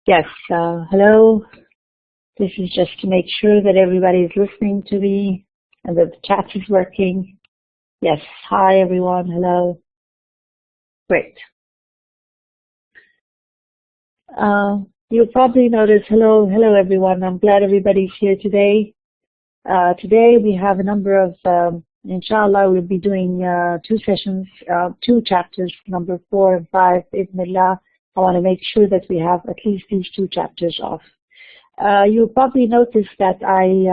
Yes, hello. This is just to make sure that everybody is listening to me and that the chat is working. Yes, hi everyone, hello. Great. You'll probably notice, hello everyone. I'm glad everybody's here today. Today we have a number of, inshallah, we'll be doing 2 sessions, 2 chapters, number 4 and 5, Ibnillah. I want to make sure that we have at least these 2 chapters off. You'll probably notice that I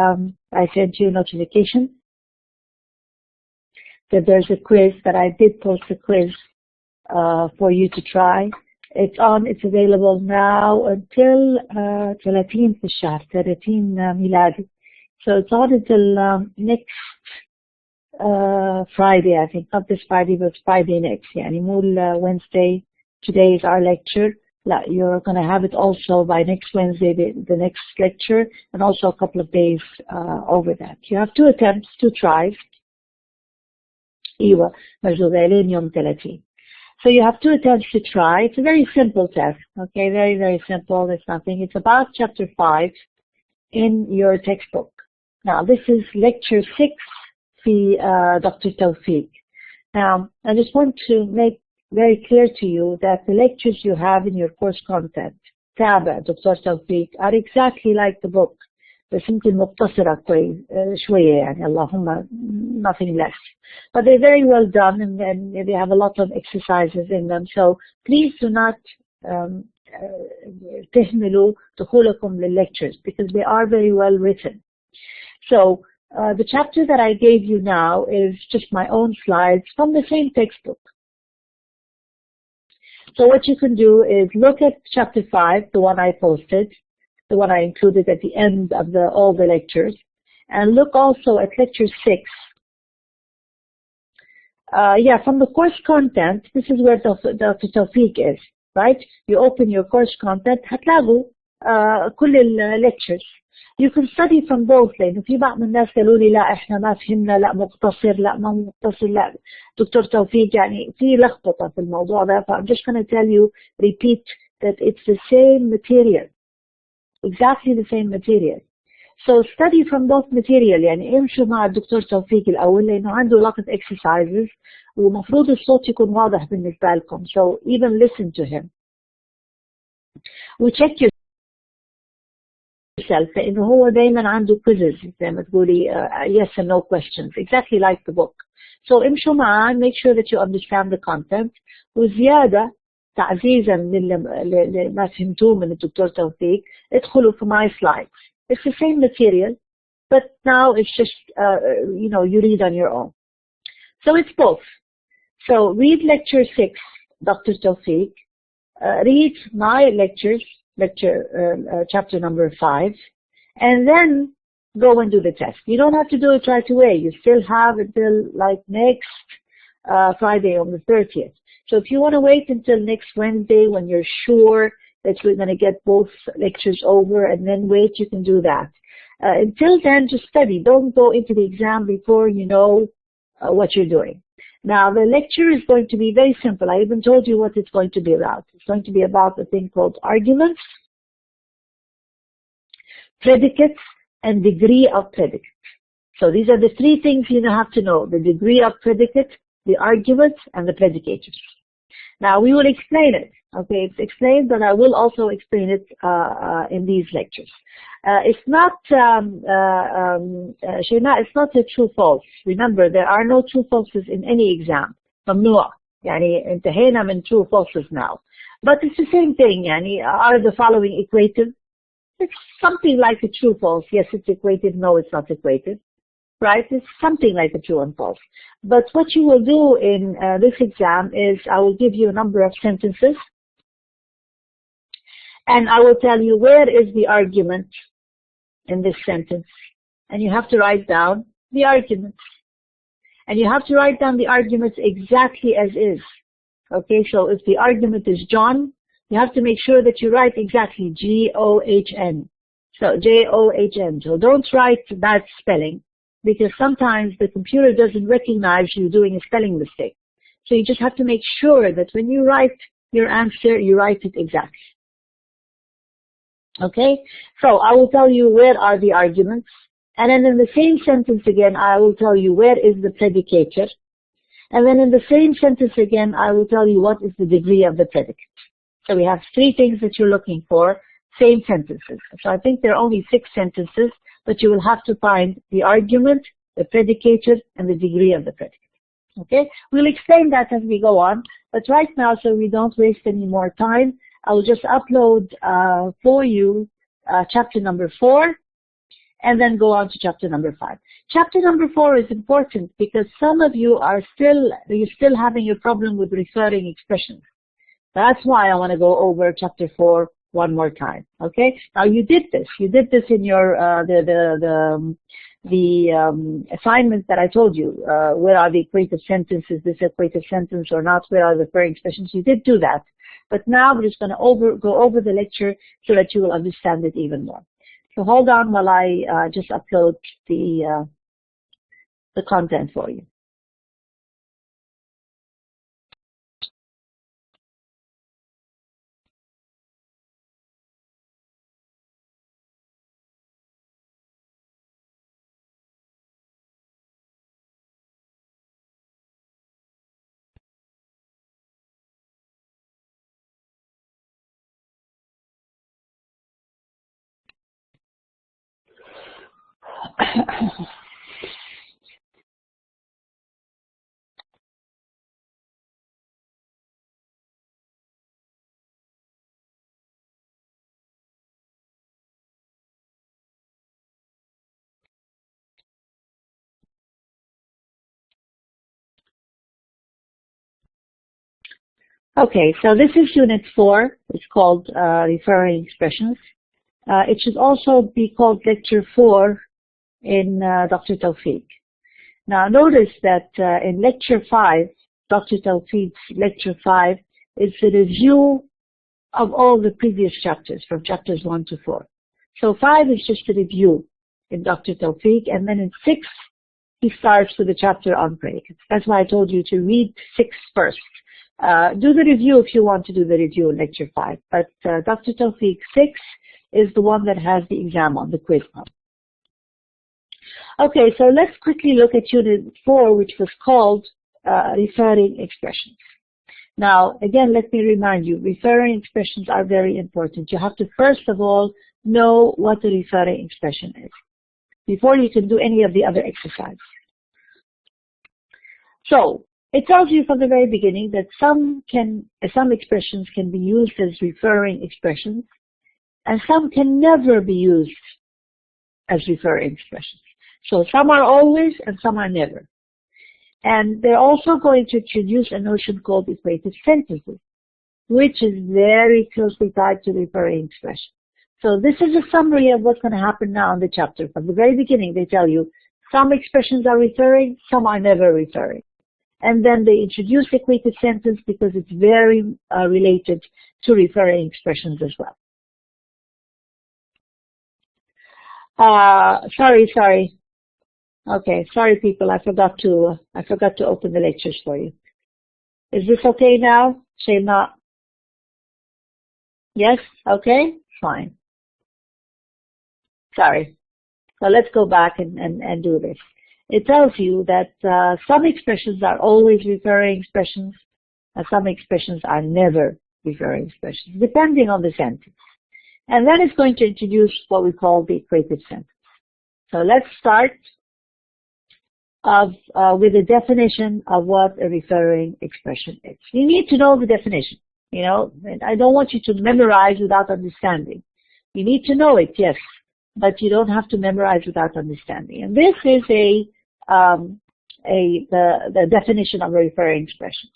sent you a notification that there's a quiz, that I did post a quiz for you to try. It's available now until 30 في الشهر 30 ميلادي. So it's on until next Friday, I think, not this Friday, but Friday next. يعني مو Wednesday. Today is our lecture. You're going to have it also by next Wednesday, the next lecture, and also a couple of days over that. You have 2 attempts, 2 tries. ايوه مجهولين يوم 30. So you have 2 attempts to try. It's a very simple test. Okay, very, very simple. It's nothing. It's about chapter 5 in your textbook. Now, this is lecture 6 في Dr. Tawfiq. Now, I just want to make very clear to you that the lectures you have in your course content, تابع Dr. Tawfiq, are exactly like the book. بس يمكن مقتصرة شوية يعني اللهم, nothing less. But they're very well done and they have a lot of exercises in them. So please do not تهملوا دخولكم للlectures because they are very well written. So the chapter that I gave you now is just my own slides from the same textbook. So what you can do is look at chapter 5, the one I posted, the one I included at the end of all the lectures, and look also at lecture 6. From the course content, this is where Dr. Tawfiq is, right? You open your course content, هتلاقوا كل lectures. You can study from both, لأنه في بعض من الناس قالوا لي لا إحنا ما فهمنا، لا مقتصر، لا ما مقتصر، لا دكتور توفيق، يعني في لخبطة في الموضوع ده. I'm just going to tell you, repeat that it's the same material, exactly the same material. So study from both material. يعني امشوا مع الدكتور توفيق الأول لأنه عنده a lot of exercises ومفروض الصوت يكون واضح بالنسبة لكم. So even listen to him. وcheck yourself لأنه هو دايما عنده quizzes زي ما تقولي yes and no questions, exactly like the book. So امشوا معاه, make sure that you understand the content. وزيادة تعزيزا لما فهمتوه من الدكتور توفيق, ادخلوا في my slides. It's the same material, but now it's just, you read on your own. So it's both. So read lecture 6, Dr. Tawfiq. Read my lectures, chapter number 5, and then go and do the test. You don't have to do it right away. You still have until like next Friday on the 30th. So if you want to wait until next Wednesday when you're sure that we're going to get both lectures over and then wait, you can do that. Until then, just study. Don't go into the exam before you know what you're doing. Now, the lecture is going to be very simple. I even told you what it's going to be about. It's going to be about a thing called arguments, predicates, and degree of predicate. So these are the 3 things you have to know: the degree of predicate, the arguments, and the predicators. Now, we will explain it. Okay, it's explained, but I will also explain it in these lectures. It's not Shayna, it's not a true false. Remember, there are no true falses in any exam. ممنوع. يعني انتهينا من true falses now. But it's the same thing. يعني are the following equated? It's something like a true false. Yes, it's equated. No, it's not equated. Right? It's something like a true and false. But what you will do in this exam is I will give you a number of sentences, and I will tell you where is the argument in this sentence. And you have to write down the arguments. And you have to write down the arguments exactly as is. Okay, so if the argument is John, you have to make sure that you write exactly G-O-H-N. So J-O-H-N. So don't write bad spelling, because sometimes the computer doesn't recognize you doing a spelling mistake. So you just have to make sure that when you write your answer, you write it exactly. Okay, so I will tell you where are the arguments, and then in the same sentence again, I will tell you where is the predicator, and then in the same sentence again, I will tell you what is the degree of the predicate. So we have 3 things that you're looking for, same sentences. So I think there are only 6 sentences, but you will have to find the argument, the predicator, and the degree of the predicate. Okay, we'll explain that as we go on, but right now, so we don't waste any more time, I will just upload for you chapter number 4, and then go on to chapter number 5. Chapter number 4 is important because some of you are you're still having a problem with referring expressions. That's why I want to go over chapter 4 one more time. Okay, now you did this in your assignments that I told you. Where are the equative sentences? Is this equative sentence or not? Where are the referring expressions? You did do that. But now we're just going to go over the lecture so that you will understand it even more. So hold on while I just upload the content for you. Okay, so this is unit 4. It's called referring expressions. It should also be called lecture 4 in Dr. Tawfiq. Now notice that in lecture 5, Dr. Tawfiq's lecture 5 is the review of all the previous chapters from chapters 1 to 4. So 5 is just a review in Dr. Tawfiq, and then in 6 he starts with a chapter on predicates. That's why I told you to read 6 first. Do the review if you want to do the review in lecture 5, but Dr. Tawfiq 6 is the one that has the exam on, the quiz on. Okay, so let's quickly look at unit 4, which was called referring expressions. Now, again, let me remind you, referring expressions are very important. You have to first of all know what a referring expression is before you can do any of the other exercises. So it tells you from the very beginning that some expressions can be used as referring expressions, and some can never be used as referring expressions. So some are always and some are never. And they're also going to introduce a notion called equative sentences, which is very closely tied to referring expression. So this is a summary of what's going to happen now in the chapter. From the very beginning, they tell you some expressions are referring, some are never referring. And then they introduce equative sentence because it's very related to referring expressions as well. Sorry. Okay, sorry people, I forgot to open the lectures for you. Is this okay now? Shema? Yes? Okay? Fine. Sorry. So let's go back and do this. It tells you that some expressions are always referring expressions and some expressions are never referring expressions, depending on the sentence. And then it's going to introduce what we call the equative sentence. So let's start with a definition of what a referring expression is. You need to know the definition. You know, I don't want you to memorize without understanding. You need to know it, yes, but you don't have to memorize without understanding. And this is the definition of a referring expression.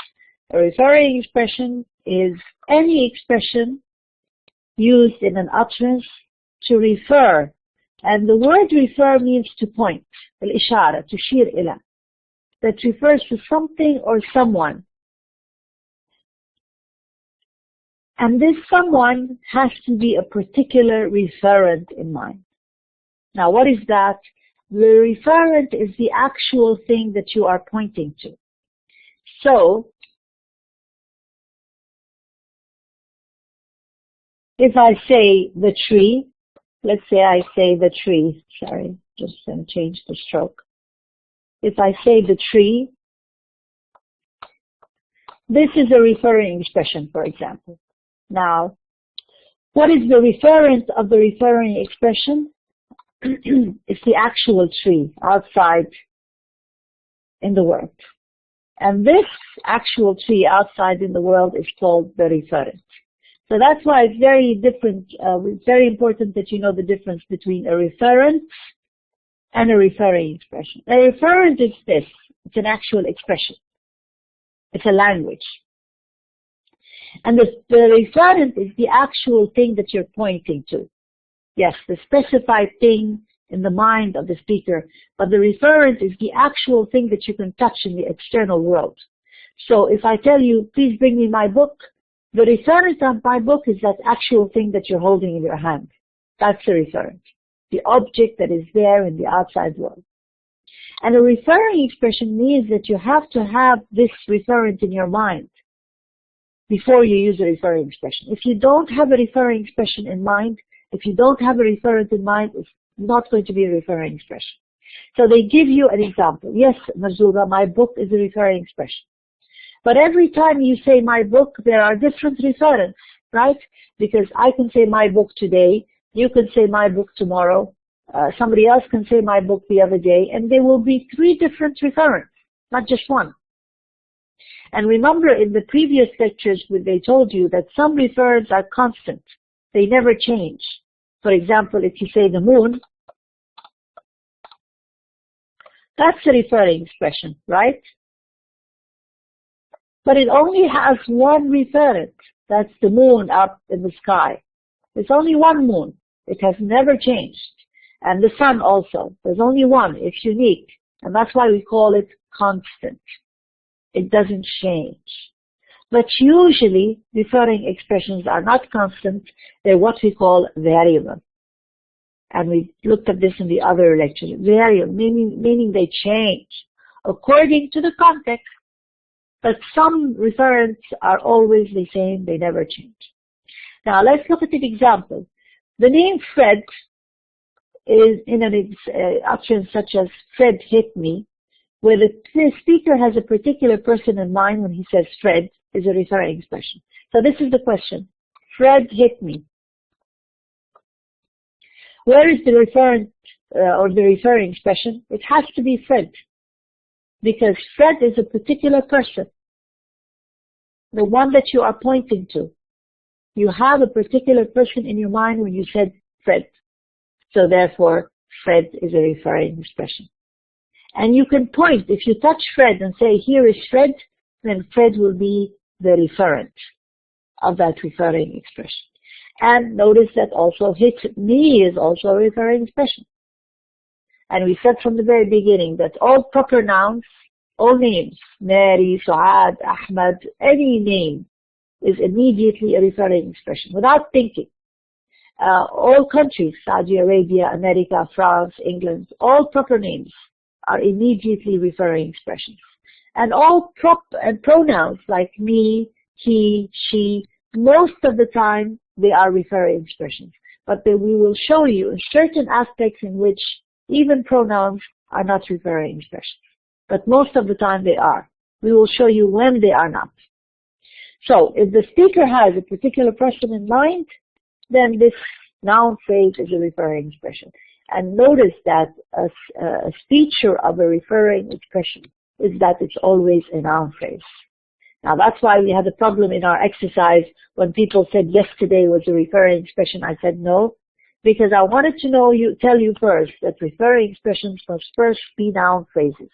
A referring expression is any expression used in an utterance to refer. And the word refer means to point, al-ishara, tushir ila, that refers to something or someone. And this someone has to be a particular referent in mind. Now, what is that? The referent is the actual thing that you are pointing to. So, If I say the tree, let's say I say the tree, sorry, just going to change the stroke. If I say the tree, this is a referring expression, for example. Now, what is the referent of the referring expression? It's the actual tree outside in the world. And this actual tree outside in the world is called the referent. So that's why it's very different. It's very important that you know the difference between a referent and a referring expression. A referent is this. It's an actual expression. It's a language. And the referent is the actual thing that you're pointing to. Yes, the specified thing in the mind of the speaker, but the referent is the actual thing that you can touch in the external world. So if I tell you, please bring me my book, the referent of my book is that actual thing that you're holding in your hand. That's the referent, the object that is there in the outside world. And a referring expression means that you have to have this referent in your mind before you use a referring expression. If you don't have a referring expression in mind, if you don't have a referent in mind, it's not going to be a referring expression. So they give you an example. Yes, Marzuba, my book is a referring expression. But every time you say my book, there are different referents, right? Because I can say my book today, you can say my book tomorrow, somebody else can say my book the other day, and there will be 3 different referents, not just one. And remember in the previous lectures when they told you that some referents are constant. They never change. For example, if you say the moon, that's a referring expression, right? But it only has one referent. That's the moon up in the sky. There's only one moon. It has never changed. And the sun also. There's only one. It's unique. And that's why we call it constant. It doesn't change. But usually, referring expressions are not constant. They're what we call variable. And we looked at this in the other lectures. Variable, meaning they change according to the context. But some referents are always the same. They never change. Now, let's look at an example. The name Fred is in an utterance such as Fred hit me, where the speaker has a particular person in mind when he says Fred, is a referring expression. So this is the question. Fred hit me. Where is the referent or the referring expression? It has to be Fred, because Fred is a particular person, the one that you are pointing to. You have a particular person in your mind when you said Fred. So therefore, Fred is a referring expression. And you can point, if you touch Fred and say, here is Fred, then Fred will be the referent of that referring expression. And notice that also hit me is also a referring expression. And we said from the very beginning that all proper nouns, all names, Mary, Suad, Ahmad, any name is immediately a referring expression without thinking. All countries, Saudi Arabia, America, France, England, all proper names are immediately referring expressions. And all pronouns like me, he, she, most of the time they are referring expressions. But then we will show you certain aspects in which even pronouns are not referring expressions. But most of the time they are. We will show you when they are not. So if the speaker has a particular person in mind, then this noun phrase is a referring expression. And notice that a feature of a referring expression is that it's always a noun phrase. Now that's why we had a problem in our exercise when people said yesterday was a referring expression. I said no, because I wanted to tell you first that referring expressions must first be noun phrases.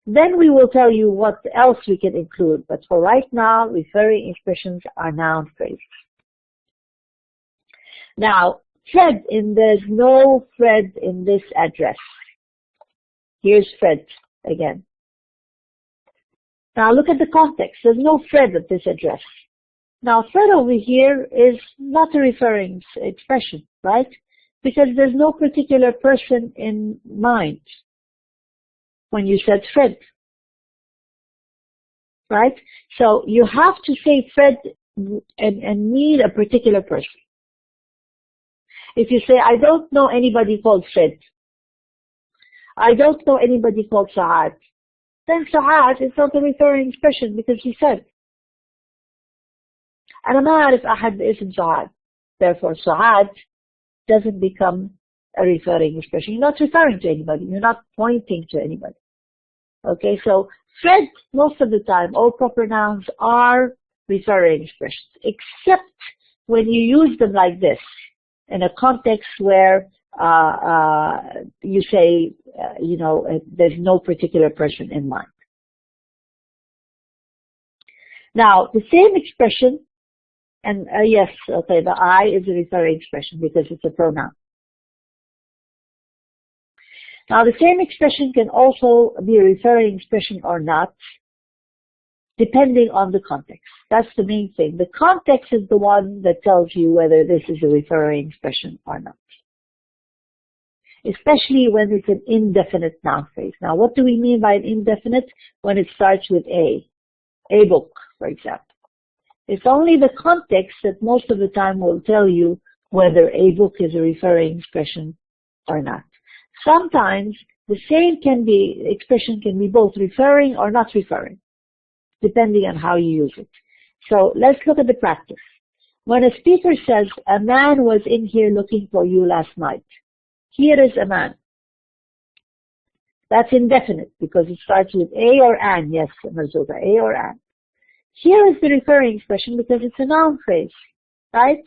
Then we will tell you what else we can include. But for right now, referring expressions are noun phrases. Now, Fred, there's no Fred in this address. Here's Fred again. Now look at the context. There's no Fred at this address. Now Fred over here is not a referring expression, right? Because there's no particular person in mind when you said Fred, right? So you have to say Fred and mean a particular person. If you say, I don't know anybody called Fred, I don't know anybody called Saad, then Saad is not a referring expression because he said. أنا ما أعرف أحد باسم سعاد. Therefore, Saad doesn't become a referring expression. You're not referring to anybody. You're not pointing to anybody. Okay, so Fred, most of the time, all proper nouns are referring expressions, except when you use them like this, in a context where you say, there's no particular person in mind. Now, the same expression, and yes, okay, the I is a referring expression because it's a pronoun. Now, the same expression can also be a referring expression or not, depending on the context. That's the main thing. The context is the one that tells you whether this is a referring expression or not. Especially when it's an indefinite noun phrase. Now, what do we mean by an indefinite? When it starts with a book, for example. It's only the context that most of the time will tell you whether a book is a referring expression or not. Sometimes the same expression can be both referring or not referring, depending on how you use it. So let's look at the practice. When a speaker says, a man was in here looking for you last night. Here is a man. That's indefinite because it starts with a or an. Yes, Marzuka, a or an. Here is the referring expression because it's a noun phrase, right?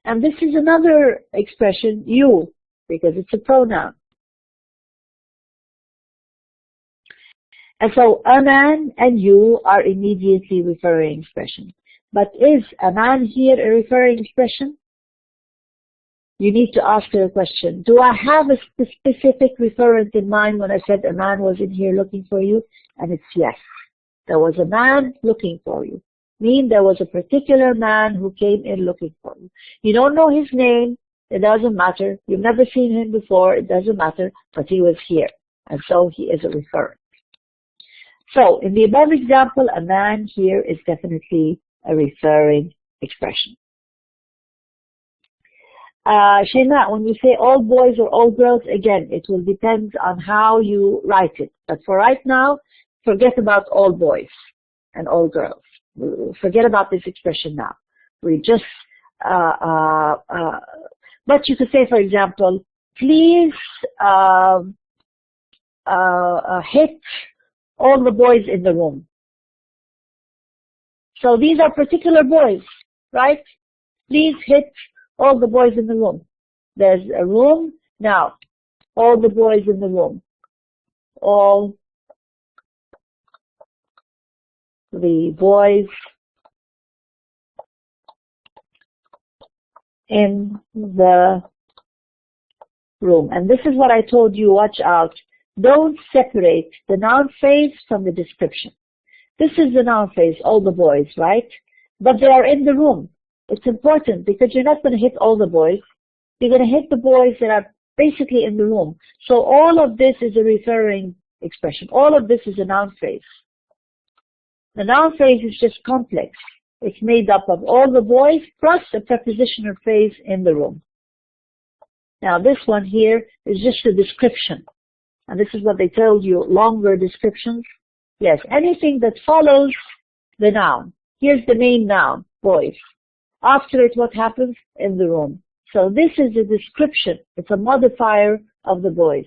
And this is another expression, you, because it's a pronoun. And so a man and you are immediately referring expression. But is a man here a referring expression? You need to ask her a question. Do I have a specific referent in mind when I said a man was in here looking for you? And it's yes. There was a man looking for you. Mean there was a particular man who came in looking for you. You don't know his name. It doesn't matter. You've never seen him before. It doesn't matter. But he was here. And so he is a referent. So, in the above example, a man here is definitely a referring expression. Shayna, when you say all boys or all girls, again, it will depend on how you write it. But for right now, forget about all boys and all girls. Forget about this expression now. We just, but you could say, for example, please hit all the boys in the room. So these are particular boys, right? Please hit all the boys in the room. There's a room. Now, all the boys in the room. All the boys in the room. And this is what I told you, watch out. Don't separate the noun phrase from the description. This is the noun phrase, all the boys, right? But they are in the room. It's important because you're not going to hit all the boys. You're going to hit the boys that are basically in the room. So all of this is a referring expression. All of this is a noun phrase. The noun phrase is just complex. It's made up of all the boys plus a prepositional phrase in the room. Now this one here is just a description. And this is what they told you, longer descriptions. Yes, anything that follows the noun. Here's the main noun, boys. After it, what happens? In the room. So this is a description. It's a modifier of the boys.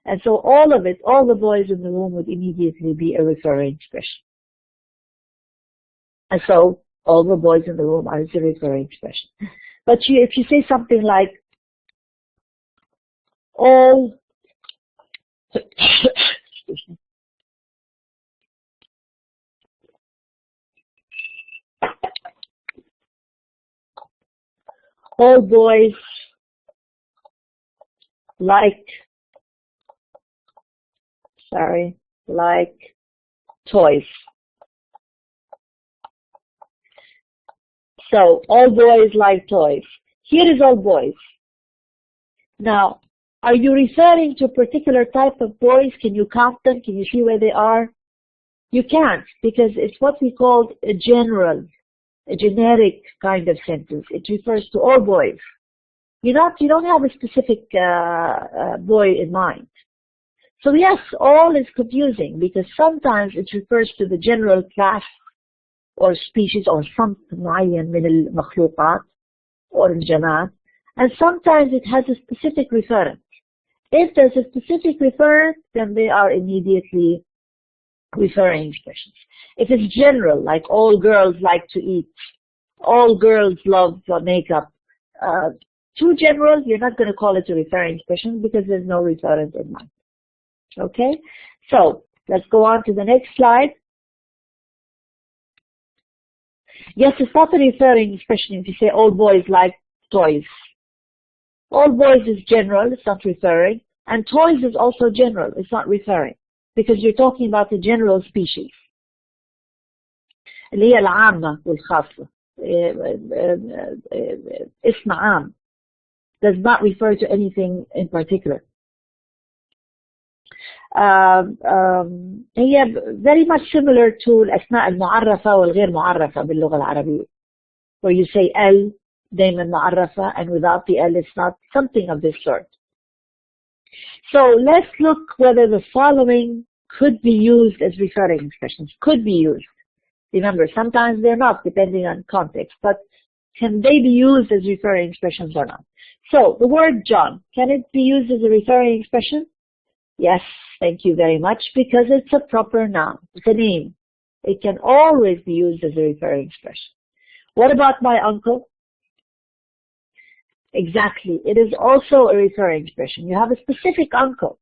And so all of it, all the boys in the room would immediately be a referring expression. And so all the boys in the room are a referring expression. But if you say something like, all all boys like toys. So, all boys like toys. Here is all boys. Now, are you referring to a particular type of boys? Can you count them? Can you see where they are? You can't, because it's what we call a general a generic kind of sentence. It refers to all boys. You don't have a specific boy in mind. So yes, all is confusing because sometimes it refers to the general class or species or صنف معين من المخلوقات or الجماد, and sometimes it has a specific referent. If there's a specific referent, then they are immediately referring expressions. If it's general, like all girls like to eat, all girls love makeup, too general, you're not going to call it a referring expression because there's no referent in mind. Okay, so let's go on to the next slide. Yes, it's not a referring expression if you say all boys like toys. All boys is general, it's not referring, and toys is also general, it's not referring, because you're talking about the general species. اللي هي العامة والخاصة. اسم عام does not refer to anything in particular. هي very much similar to الأسماء المعرفة والغير معرفة باللغة العربية, where you say L دايما معرفة and without the L it's not, something of this sort. So let's look whether the following could be used as referring expressions. Could be used. Remember, sometimes they're not, depending on context, but can they be used as referring expressions or not? So the word John, can it be used as a referring expression? Yes, thank you very much, because it's a proper noun. It's a name. It can always be used as a referring expression. What about my uncle? Exactly. It is also a referring expression. You have a specific uncle.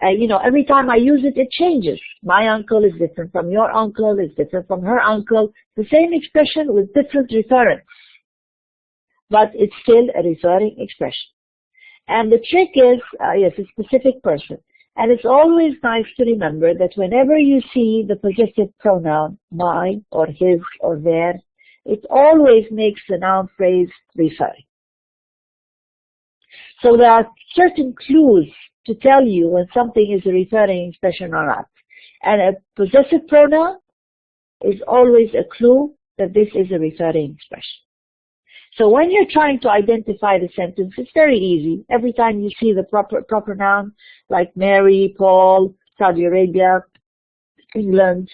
Every time I use it, it changes. My uncle is different from your uncle, is different from her uncle. The same expression with different referents. But it's still a referring expression. And the trick is, yes, a specific person. And it's always nice to remember that whenever you see the possessive pronoun, my, or his, or their, it always makes the noun phrase referring. So there are certain clues to tell you when something is a referring expression or not. And a possessive pronoun is always a clue that this is a referring expression. So when you're trying to identify the sentence, it's very easy. Every time you see the proper noun, like Mary, Paul, Saudi Arabia, England,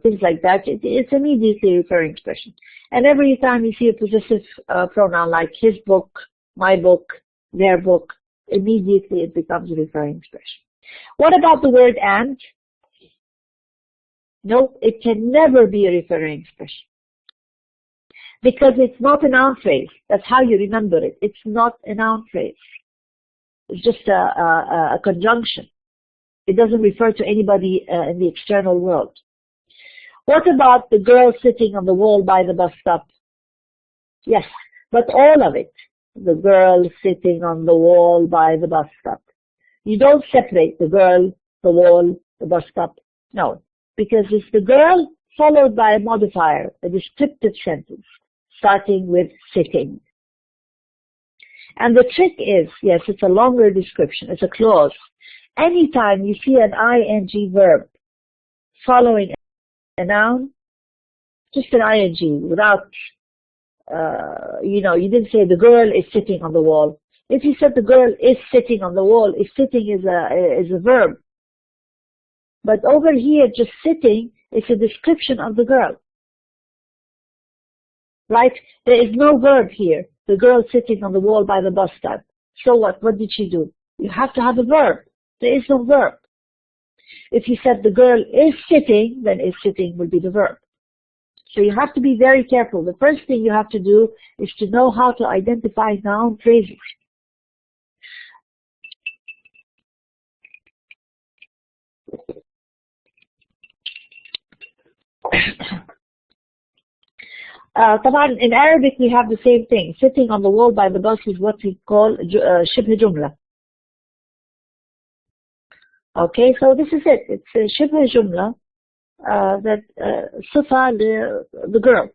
things like that, it's immediately a referring expression. And every time you see a possessive pronoun like his book, my book, their book, immediately it becomes a referring expression. What about the word and? No, it can never be a referring expression. Because it's not a noun phrase. That's how you remember it. It's not a noun phrase. It's just a conjunction. It doesn't refer to anybody in the external world. What about the girl sitting on the wall by the bus stop? Yes, but all of it. The girl sitting on the wall by the bus stop. You don't separate the girl, the wall, the bus stop. No, because it's the girl followed by a modifier, a descriptive sentence, starting with sitting. And the trick is, yes, it's a longer description, it's a clause. Anytime you see an ing verb following a noun, just an ing without, you didn't say the girl is sitting on the wall. If you said the girl is sitting on the wall, sitting is a verb. But over here, just sitting is a description of the girl. Right? There is no verb here. The girl sitting on the wall by the bus stop. So what? What did she do? You have to have a verb. There is no verb. If you said the girl is sitting, then is sitting will be the verb. So you have to be very careful. The first thing you have to do is to know how to identify noun phrases. In Arabic we have the same thing. Sitting on the wall by the bus is what we call شبه جملة. Okay, so this is it. It's a شبه جملة that صفة the girl.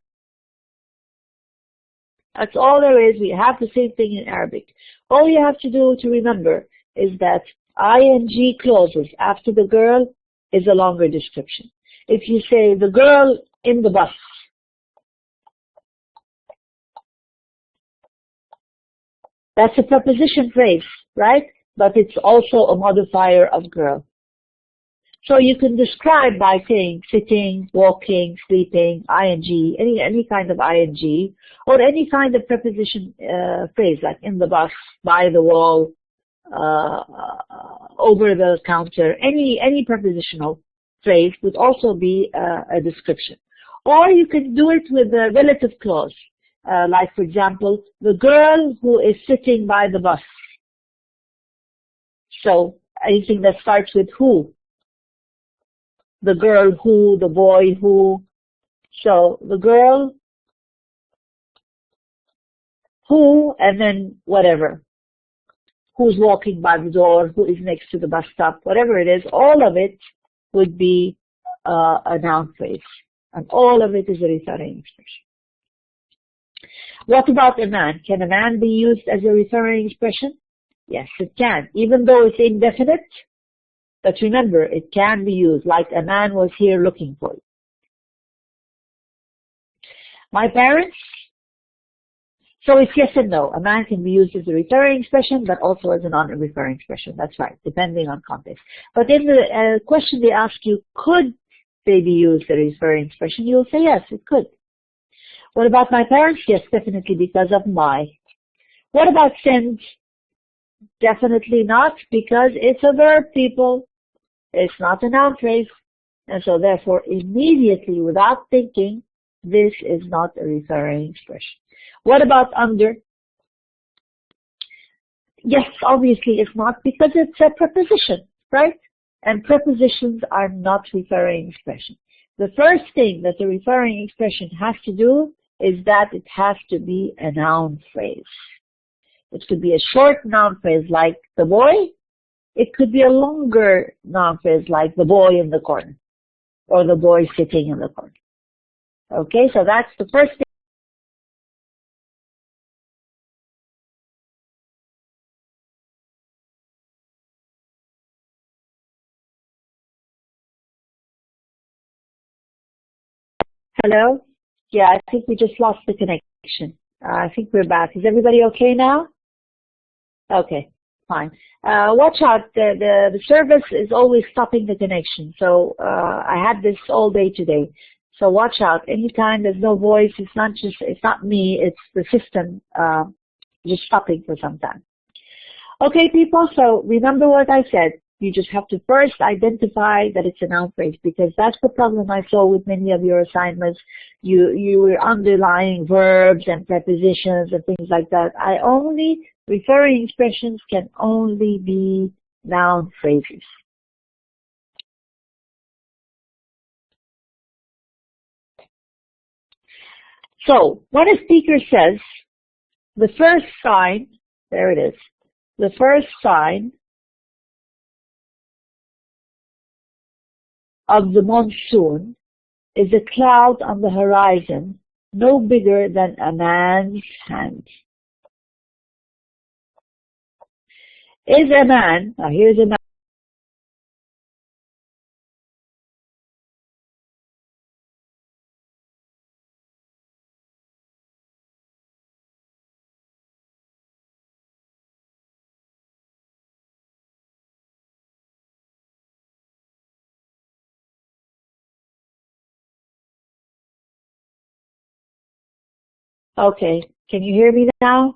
That's all there is. We have the same thing in Arabic. All you have to do to remember is that ing clauses after the girl is a longer description. If you say the girl in the bus, That's a preposition phrase, right? But it's also a modifier of girl. So you can describe by saying sitting, walking, sleeping, ing, any kind of ing, or any kind of preposition phrase like in the bus, by the wall, over the counter. Any prepositional phrase would also be a description. Or you can do it with a relative clause, like for example, the girl who is sitting by the bus. So anything that starts with who. The girl who, the boy who. So the girl who, and then whatever. Who's walking by the door, who is next to the bus stop, whatever it is, all of it would be a noun phrase. And all of it is a referring expression. What about a man? Can a man be used as a referring expression? Yes, it can, even though it's indefinite. But remember, it can be used, like a man was here looking for you. My parents? So it's yes and no. A man can be used as a referring expression, but also as a non-referring expression. That's right, depending on context. But in the question they ask you, could they be used as a referring expression? You'll say yes, it could. What about my parents? Yes, definitely, because of my. What about send? Definitely not, because it's a verb, people. It's not a noun phrase. And so therefore, immediately, without thinking, this is not a referring expression. What about under? Yes, obviously it's not, because it's a preposition, right? And prepositions are not referring expressions. The first thing that the referring expression has to do is that it has to be a noun phrase. It could be a short noun phrase like the boy. It could be a longer noun phrase like the boy in the corner or the boy sitting in the corner. Okay, so that's the first thing. Hello? Yeah, I think we just lost the connection. I think we're back. Is everybody okay now? Okay, fine. Watch out, the service is always stopping the connection. So I had this all day today. So watch out. Anytime there's no voice, it's not me, it's the system just stopping for some time. Okay, people, so remember what I said. You just have to first identify that it's a noun phrase, because that's the problem I saw with many of your assignments. You were underlying verbs and prepositions and things like that. Referring expressions can only be noun phrases. So when a speaker says, the first sign, there it is, the first sign of the monsoon is a cloud on the horizon, no bigger than a man's hand. Is a man, now here's a man. Okay, can you hear me now?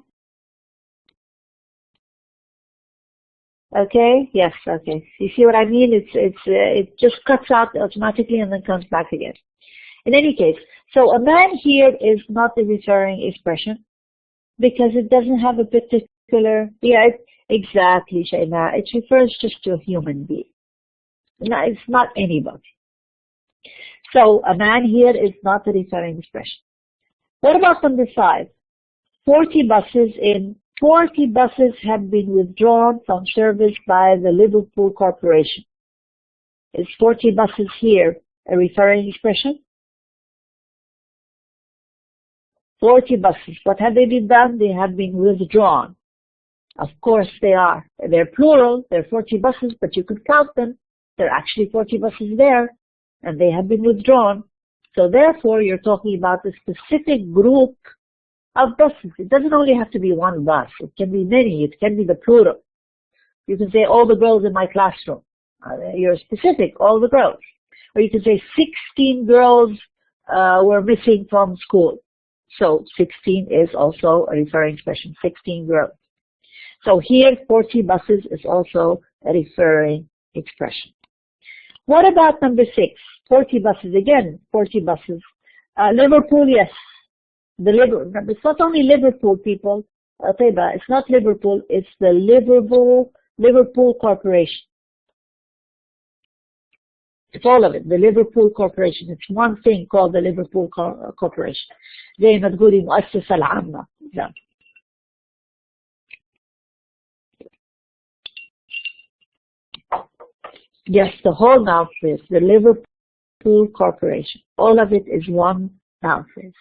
Okay, yes, okay. You see what I mean? It just cuts out automatically and then comes back again. In any case, so a man here is not a referring expression because it doesn't have a particular, exactly, Shayna. It refers just to a human being. No, it's not anybody. So a man here is not a referring expression. What about number 5? 40 buses have been withdrawn from service by the Liverpool Corporation. Is 40 buses here a referring expression? 40 buses. What have they been done? They have been withdrawn. Of course they are. They're plural. They're 40 buses, but you could count them. There are actually 40 buses there, and they have been withdrawn. So therefore, you're talking about a specific group of buses. It doesn't only have to be one bus. It can be many. It can be the plural. You can say all the girls in my classroom. You're specific, all the girls. Or you can say 16 girls were missing from school. So 16 is also a referring expression, 16 girls. So here 40 buses is also a referring expression. What about number 6? 40 buses, again, 40 buses. Liverpool, yes. It's not only Liverpool, people. It's not Liverpool, it's the Liverpool Corporation. It's all of it, the Liverpool Corporation. It's one thing called the Liverpool Corporation. زي ما تقولي مؤسسة العامة. Yes, the whole noun phrase, the Liverpool Corporation. All of it is one noun phrase.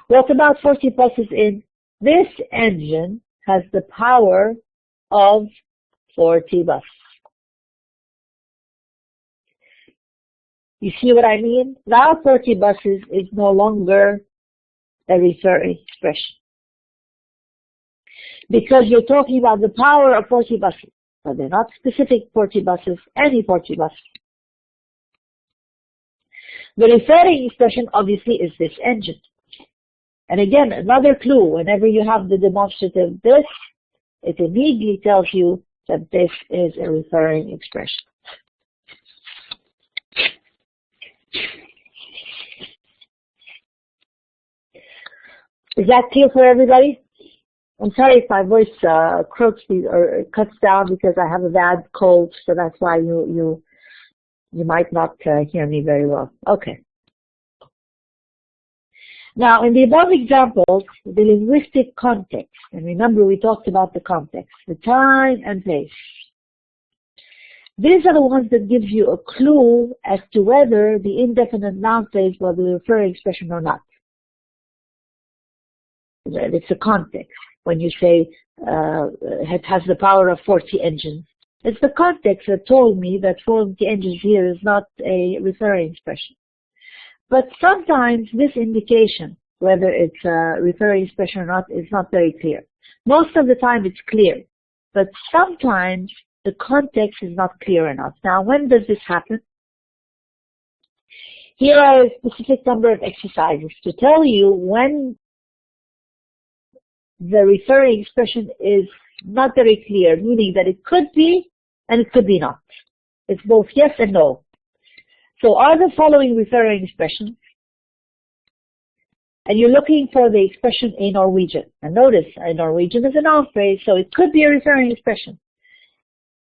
What about 40 buses in? This engine has the power of 40 buses. You see what I mean? Now 40 buses is no longer a referring expression. Because you're talking about the power of 40 buses. So they're not specific 40 buses, any 40 buses. The referring expression obviously is this engine. And again, another clue, whenever you have the demonstrative this, it immediately tells you that this is a referring expression. Is that clear for everybody? I'm sorry if my voice croaks or cuts down because I have a bad cold, so that's why you might not hear me very well. Okay. Now, in the above examples, the linguistic context, and remember we talked about the context, the time and place. These are the ones that give you a clue as to whether the indefinite noun phrase was a referring expression or not. It's a context. When you say it has the power of 40 engines, it's the context that told me that 40 engines here is not a referring expression. But sometimes this indication, whether it's a referring expression or not, is not very clear. Most of the time it's clear, but sometimes the context is not clear enough. Now, when does this happen? Here are a specific number of exercises to tell you when the referring expression is not very clear, meaning that it could be and it could be not. It's both yes and no. So are the following referring expressions? And you're looking for the expression a Norwegian. And notice, a Norwegian is a noun phrase, so it could be a referring expression.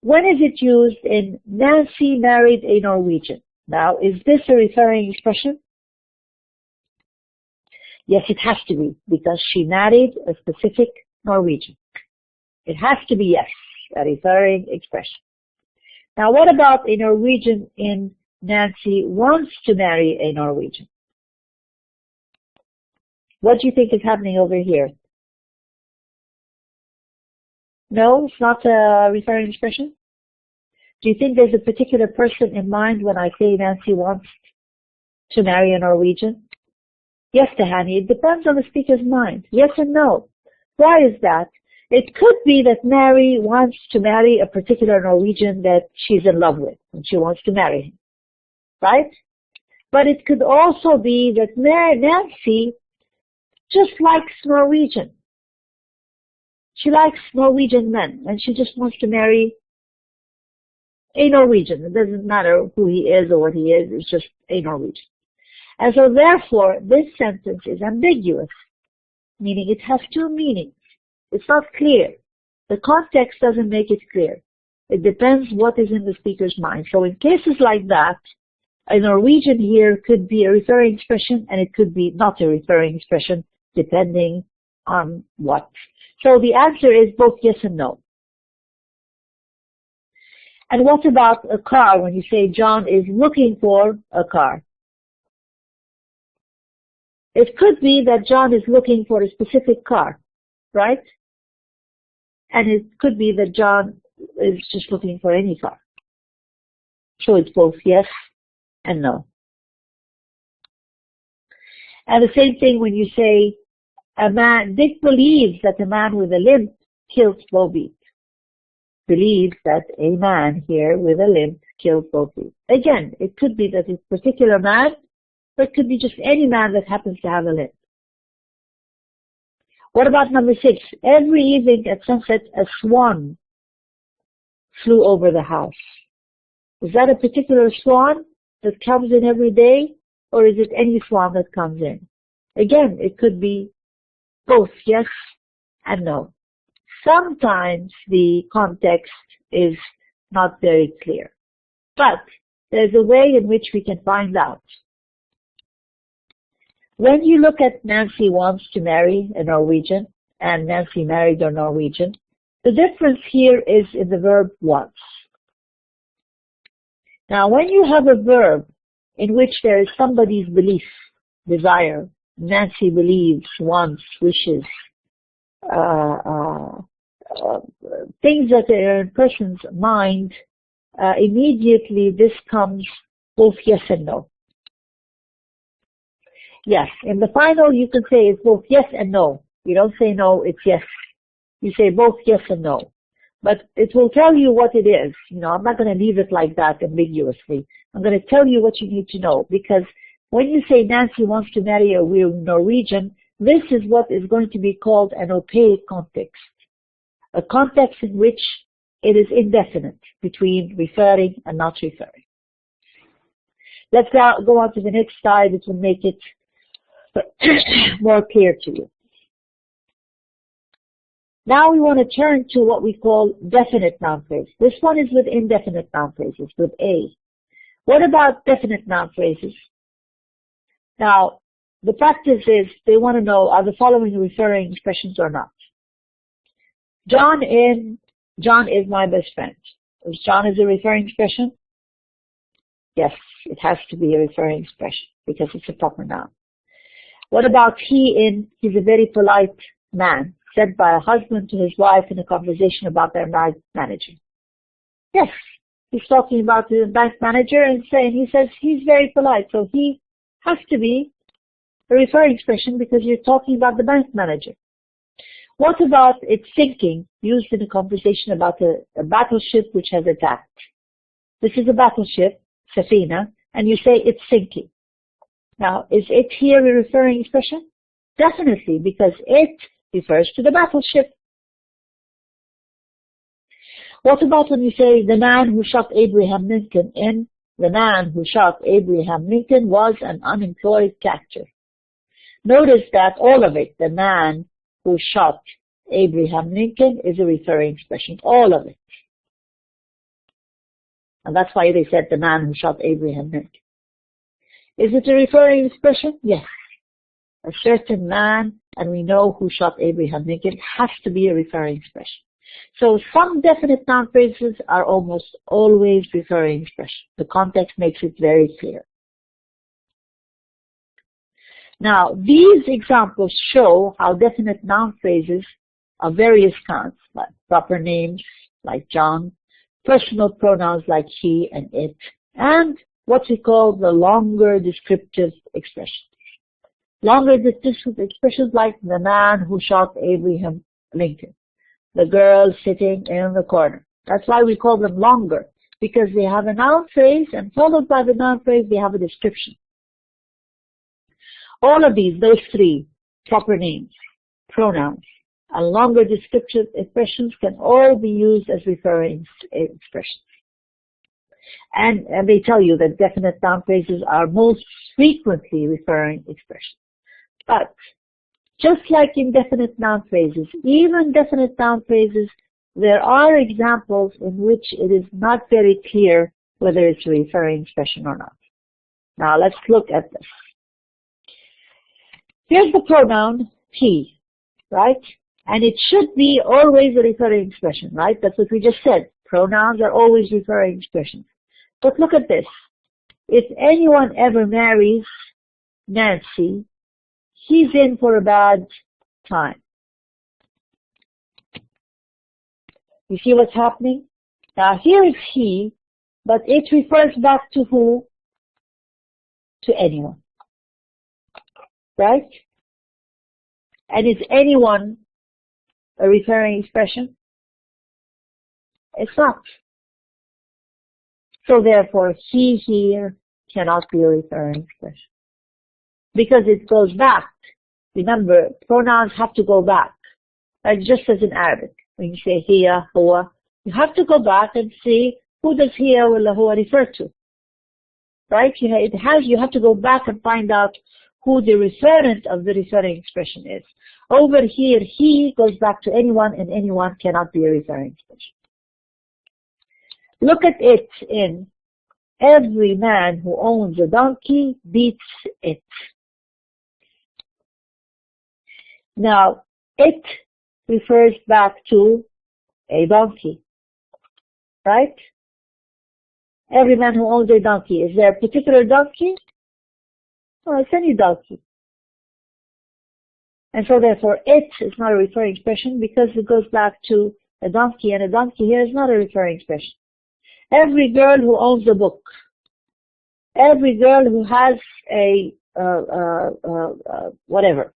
When is it used in Nancy married a Norwegian? Now, is this a referring expression? Yes, it has to be, because she married a specific Norwegian. It has to be yes, a referring expression. Now, what about a Norwegian in Nancy wants to marry a Norwegian? What do you think is happening over here? No, it's not a referring expression? Do you think there's a particular person in mind when I say Nancy wants to marry a Norwegian? Yes, Tahani, it depends on the speaker's mind. Yes and no. Why is that? It could be that Mary wants to marry a particular Norwegian that she's in love with, and she wants to marry him, right? But it could also be that Nancy just likes Norwegian. She likes Norwegian men, and she just wants to marry a Norwegian. It doesn't matter who he is or what he is, it's just a Norwegian. And so therefore, this sentence is ambiguous, meaning it has two meanings. It's not clear. The context doesn't make it clear. It depends what is in the speaker's mind. So in cases like that, a Norwegian here could be a referring expression and it could be not a referring expression, depending on what. So the answer is both yes and no. And what about a car when you say John is looking for a car? It could be that John is looking for a specific car, right? And it could be that John is just looking for any car. So it's both yes and no. And the same thing when you say Dick believes that a man with a limp kills Bo Peep. Believes that a man here with a limp kills Bo Peep. Again, it could be that it's a particular man, or it could be just any man that happens to have a limp. What about number 6? Every evening at sunset, a swan flew over the house. Is that a particular swan that comes in every day, or is it any swan that comes in? Again, it could be both yes and no. Sometimes the context is not very clear, but there's a way in which we can find out. When you look at Nancy wants to marry a Norwegian and Nancy married a Norwegian, the difference here is in the verb wants. Now, when you have a verb in which there is somebody's belief, desire, Nancy believes, wants, wishes, things that are in a person's mind, immediately this comes both yes and no. Yes, in the final you can say it's both yes and no. You don't say no, it's yes. You say both yes and no. But it will tell you what it is. You know, I'm not going to leave it like that ambiguously. I'm going to tell you what you need to know, because when you say Nancy wants to marry a Norwegian, this is what is going to be called an opaque context. A context in which it is indefinite between referring and not referring. Let's go on to the next slide. It will make it more clear to you. Now we want to turn to what we call definite noun phrases. This one is with indefinite noun phrases, with A. What about definite noun phrases? Now, the practice is they want to know, are the following referring expressions or not? John is my best friend. Is John is a referring expression? Yes, it has to be a referring expression because it's a proper noun. What about he's a very polite man, said by a husband to his wife in a conversation about their bank manager? Yes, he's talking about the bank manager and he says he's very polite, so he has to be a referring expression because you're talking about the bank manager. What about it's sinking, used in a conversation about a battleship which has attacked? This is a battleship, Safina, and you say it's sinking. Now, is it here a referring expression? Definitely, because it refers to the battleship. What about when you say the man who shot Abraham Lincoln the man who shot Abraham Lincoln was an unemployed catcher? Notice that all of it, the man who shot Abraham Lincoln, is a referring expression. All of it. And that's why they said the man who shot Abraham Lincoln. Is it a referring expression? Yes. A certain man, and we know who shot Abraham Lincoln, has to be a referring expression. So some definite noun phrases are almost always referring expressions. The context makes it very clear. Now, these examples show how definite noun phrases of various kinds, like proper names like John, personal pronouns like he and it, and what we call the longer descriptive expressions. Longer descriptive expressions like the man who shot Abraham Lincoln, the girl sitting in the corner. That's why we call them longer, because they have a noun phrase, and followed by the noun phrase, they have a description. All of those three, proper names, pronouns, and longer descriptive expressions can all be used as referring expressions. And they tell you that definite noun phrases are most frequently referring expressions. But just like in definite noun phrases, even definite noun phrases, there are examples in which it is not very clear whether it's a referring expression or not. Now let's look at this. Here's the pronoun he, right? And it should be always a referring expression, right? That's what we just said. Pronouns are always referring expressions. But look at this. If anyone ever marries Nancy, he's in for a bad time. You see what's happening? Now here is he, but it refers back to who? To anyone. Right? And is anyone a referring expression? It's not. So therefore, he here cannot be a referring expression. Because it goes back. Remember, pronouns have to go back. Like just as in Arabic. When you say hiya, huwa, you have to go back and see who does hiya or huwa refer to. Right? You have to go back and find out who the referent of the referring expression is. Over here, he goes back to anyone, and anyone cannot be a referring expression. Look at it in every man who owns a donkey beats it. Now, it refers back to a donkey, right? Every man who owns a donkey. Is there a particular donkey? No, it's any donkey. And so therefore, it is not a referring expression because it goes back to a donkey, and a donkey here is not a referring expression. Every girl who owns a book, every girl who has a whatever,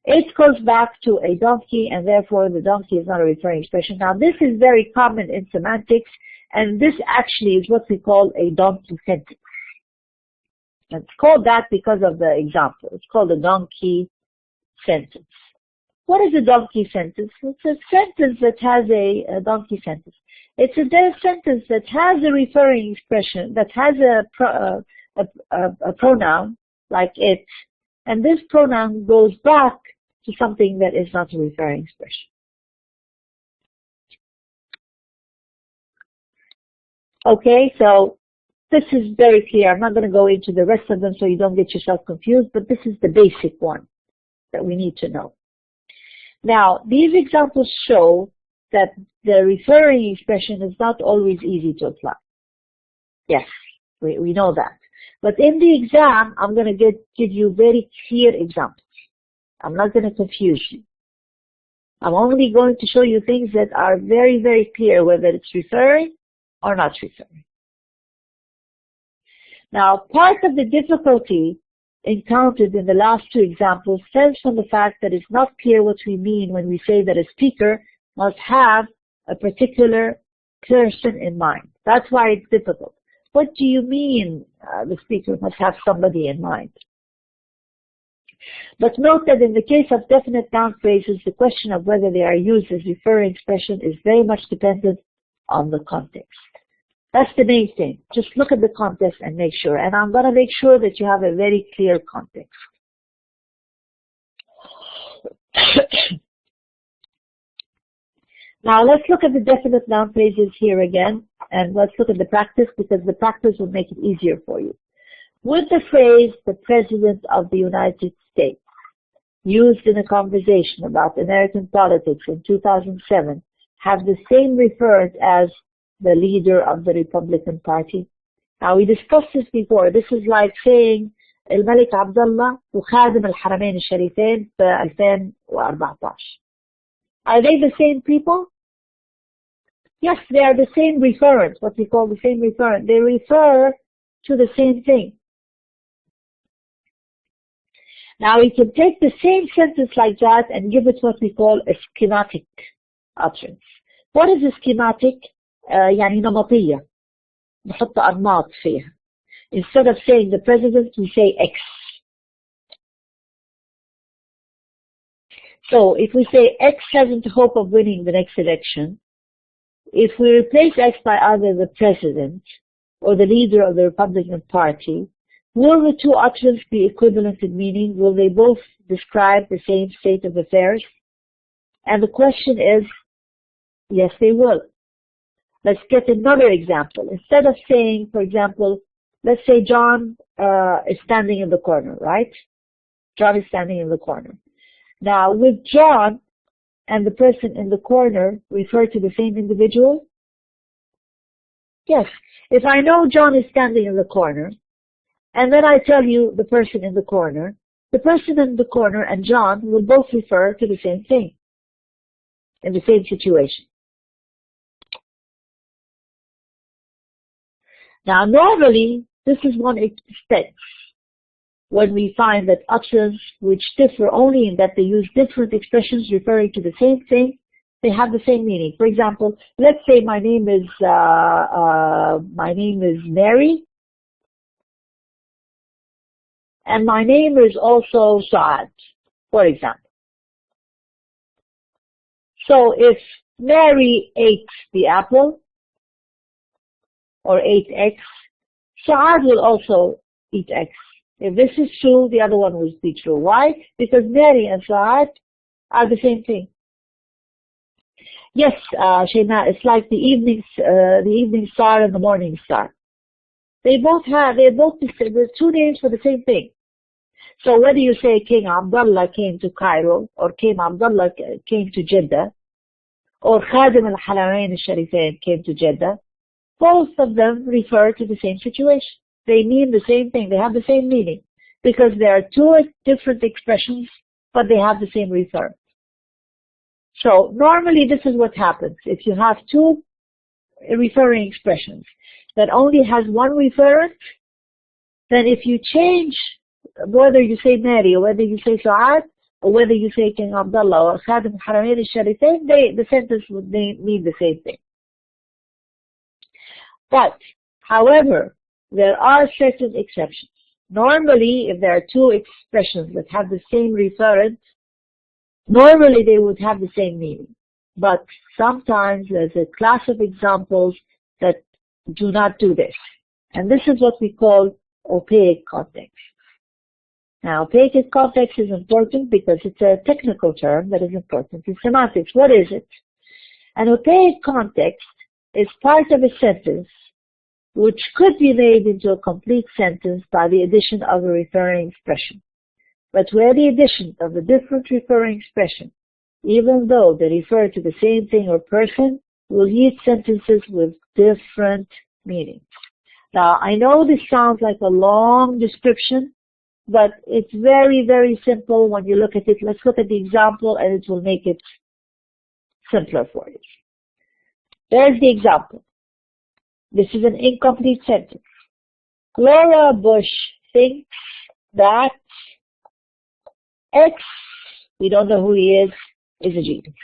it goes back to a donkey, and therefore the donkey is not a referring expression. Now this is very common in semantics, and this actually is what we call a donkey sentence. And it's called that because of the example. It's called a donkey sentence. What is a donkey sentence? It's a sentence that has a donkey sentence. It's a sentence that has a referring expression, that has a pronoun like it, and this pronoun goes back to something that is not a referring expression. Okay, so this is very clear. I'm not going to go into the rest of them so you don't get yourself confused, but this is the basic one that we need to know. Now, these examples show that the referring expression is not always easy to apply. Yes, we know that. But in the exam, I'm going to give you very clear examples. I'm not going to confuse you. I'm only going to show you things that are very, very clear, whether it's referring or not referring. Now, part of the difficulty encountered in the last two examples stems from the fact that it's not clear what we mean when we say that a speaker must have a particular person in mind. That's why it's difficult. What do you mean the speaker must have somebody in mind? But note that in the case of definite noun phrases, the question of whether they are used as referring expression is very much dependent on the context. That's the main thing. Just look at the context and make sure. And I'm going to make sure that you have a very clear context. Now let's look at the definite noun phrases here again, and let's look at the practice, because the practice will make it easier for you. Would the phrase, the President of the United States, used in a conversation about American politics in 2007, have the same referent as the leader of the Republican Party? Now we discussed this before. This is like saying الملك عبد الله وخادم الحرمين الشريفين في 2014. Are they the same people? Yes, they are the same referent, what we call the same referent. They refer to the same thing. Now we can take the same sentence like that and give it what we call a schematic utterance. What is a schematic? يعني نمطية. نحط أنماط فيها. Instead of saying the president, we say X. So if we say X hasn't hope of winning the next election, if we replace X by either the president or the leader of the Republican Party, will the two utterances be equivalent in meaning? Will they both describe the same state of affairs? And the question is, yes, they will. Let's get another example. Instead of saying, for example, let's say John is standing in the corner, right? John is standing in the corner. Now, with John and the person in the corner refer to the same individual? Yes. If I know John is standing in the corner, and then I tell you the person in the corner and John will both refer to the same thing in the same situation. Now, normally, this is one expects. when we find that utterance which differ only in that they use different expressions referring to the same thing, they have the same meaning. For example, let's say my name is Mary, and my name is also Saad, for example. So if Mary ate the apple, or ate X, Saad will also eat X. If this is true, the other one will be true. Why? Because Mary and Saad are the same thing. Yes, Shayna, it's like the evening star and the morning star. They're both the two names for the same thing. So whether you say King Abdullah came to Cairo, or King Abdullah came to Jeddah, or Khadim al-Haramain al-Sharifain came to Jeddah, both of them refer to the same situation. They mean the same thing. They have the same meaning because there are two different expressions, but they have the same referent. So normally this is what happens. If you have two referring expressions that only has one referent, then if you change whether you say Mary or whether you say Saad or whether you say King Abdullah or Khadim al-Haramain al-Sharifain, the sentence would mean the same thing. But, however, there are certain exceptions. Normally, if there are two expressions that have the same referent, normally they would have the same meaning. But sometimes there's a class of examples that do not do this. And this is what we call opaque context. Now, opaque context is important because it's a technical term that is important in semantics. What is it? An opaque context is part of a sentence which could be made into a complete sentence by the addition of a referring expression. But where the addition of a different referring expression, even though they refer to the same thing or person, will yield sentences with different meanings. Now, I know this sounds like a long description, but it's very, very simple when you look at it. Let's look at the example and it will make it simpler for you. There's the example. This is an incomplete sentence. Laura Bush thinks that X, we don't know who he is a genius.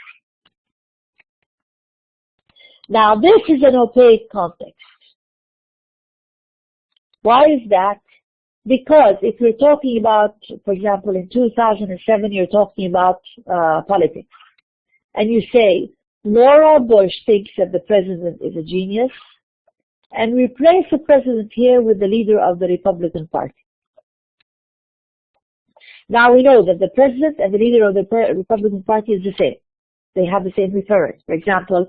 Now this is an opaque context. Why is that? Because if you're talking about, for example, in 2007, you're talking about politics, and you say, Laura Bush thinks that the president is a genius, and replace the president here with the leader of the Republican Party. Now we know that the president and the leader of the Republican Party is the same. They have the same reference. For example,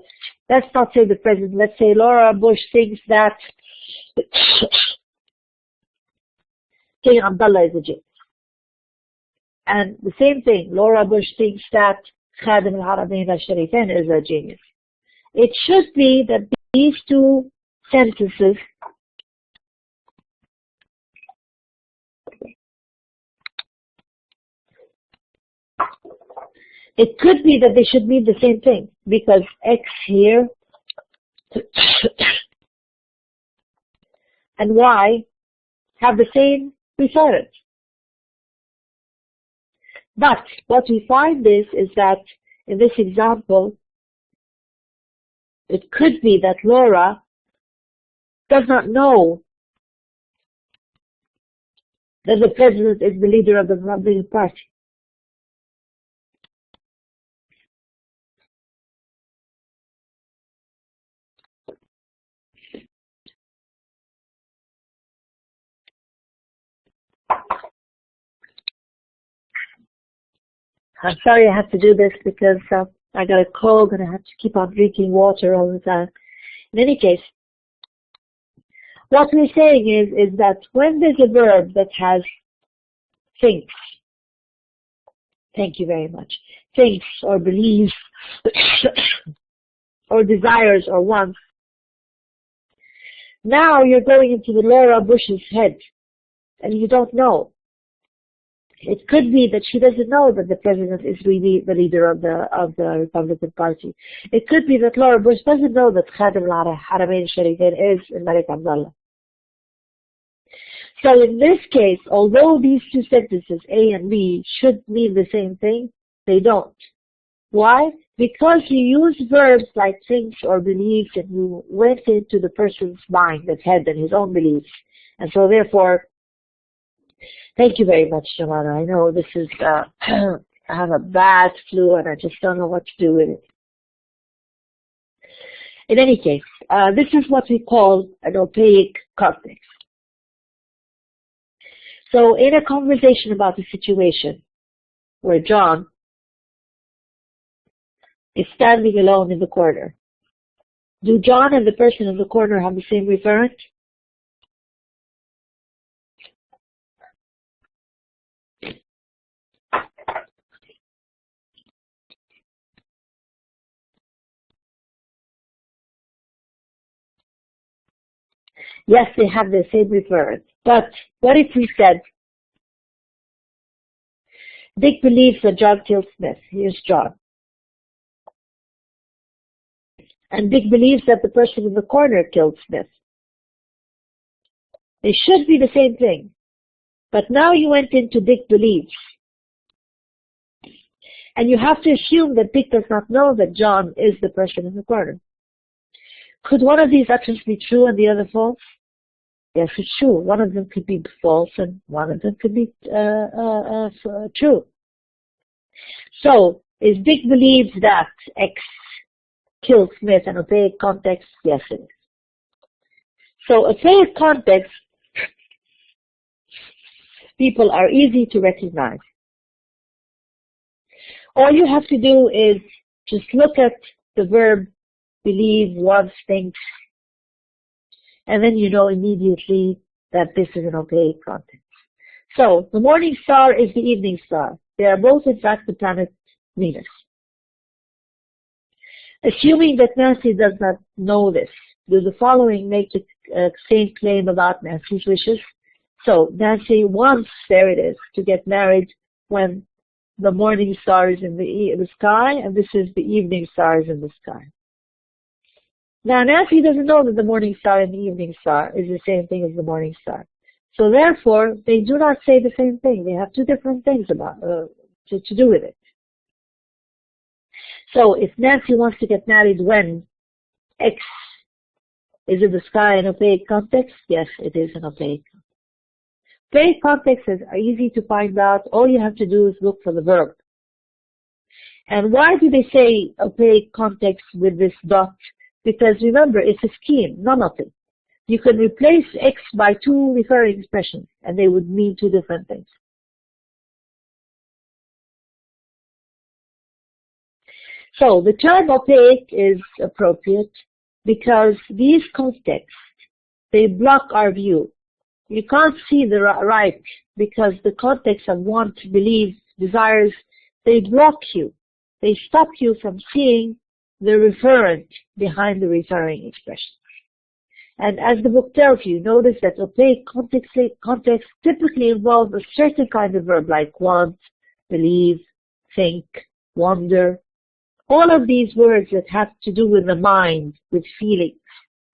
let's not say the president, let's say Laura Bush thinks that King Abdullah is a genius. And the same thing, Laura Bush thinks that Khadim al-Haramain al-Sharifain is a genius. It should be that these two sentences it could be that they should mean the same thing because X here and Y have the same reference. But what we find is that in this example, it could be that Laura does not know that the president is the leader of the Republican Party. I'm sorry I have to do this because I got a cold and I have to keep on drinking water all the time. In any case, what we're saying is that when there's a verb that has thinks, thank you very much, thinks or believes or desires or wants, now you're going into the Laura Bush's head and you don't know. It could be that she doesn't know that the president is really the leader of the Republican Party. It could be that Laura Bush doesn't know that Khadim al-Haramain al-Sharifain is Malik Abdullah. So in this case, although these two sentences, A and B, should mean the same thing, they don't. Why? Because you use verbs like thinks or believes, and you went into the person's mind, his head, and his own beliefs. And so therefore, thank you very much, Joanna. I know this is, I have a bad flu and I just don't know what to do with it. In any case, this is what we call an opaque context. So in a conversation about a situation where John is standing alone in the corner, do John and the person in the corner have the same referent? Yes, they have the same referent. But what if we said, Dick believes that John killed Smith. Here's John. And Dick believes that the person in the corner killed Smith. They should be the same thing. But now you went into Dick believes. And you have to assume that Dick does not know that John is the person in the corner. Could one of these actions be true and the other false? Yes, it's true. One of them could be false and one of them could be true. So, is Dick believes that X killed Smith an opaque context? Yes, it is. So, opaque context, people are easy to recognize. All you have to do is just look at the verb believe, wants, thinks, and then you know immediately that this is an opaque context. So, the morning star is the evening star. They are both, in fact, the planet Venus. Assuming that Nancy does not know this, do the following make the same claim about Nancy's wishes? So, Nancy wants, there it is, to get married when the morning star is in the sky, and this is the evening star is in the sky. Now, Nancy doesn't know that the morning star and the evening star is the same thing as the morning star. So therefore, they do not say the same thing. They have two different things about to do with it. So if Nancy wants to get married when X is in the sky in opaque context, yes, it is an opaque. Opaque contexts are easy to find out. All you have to do is look for the verb. And why do they say opaque context with this dot? Because remember, it's a scheme, not nothing. You can replace X by two referring expressions, and they would mean two different things. So the term opaque is appropriate because these contexts, they block our view. You can't see the right because the context of want, belief, desires, they block you. They stop you from seeing the referent behind the referring expression. And as the book tells you, notice that opaque context typically involve a certain kind of verb like want, believe, think, wonder. All of these words that have to do with the mind, with feelings,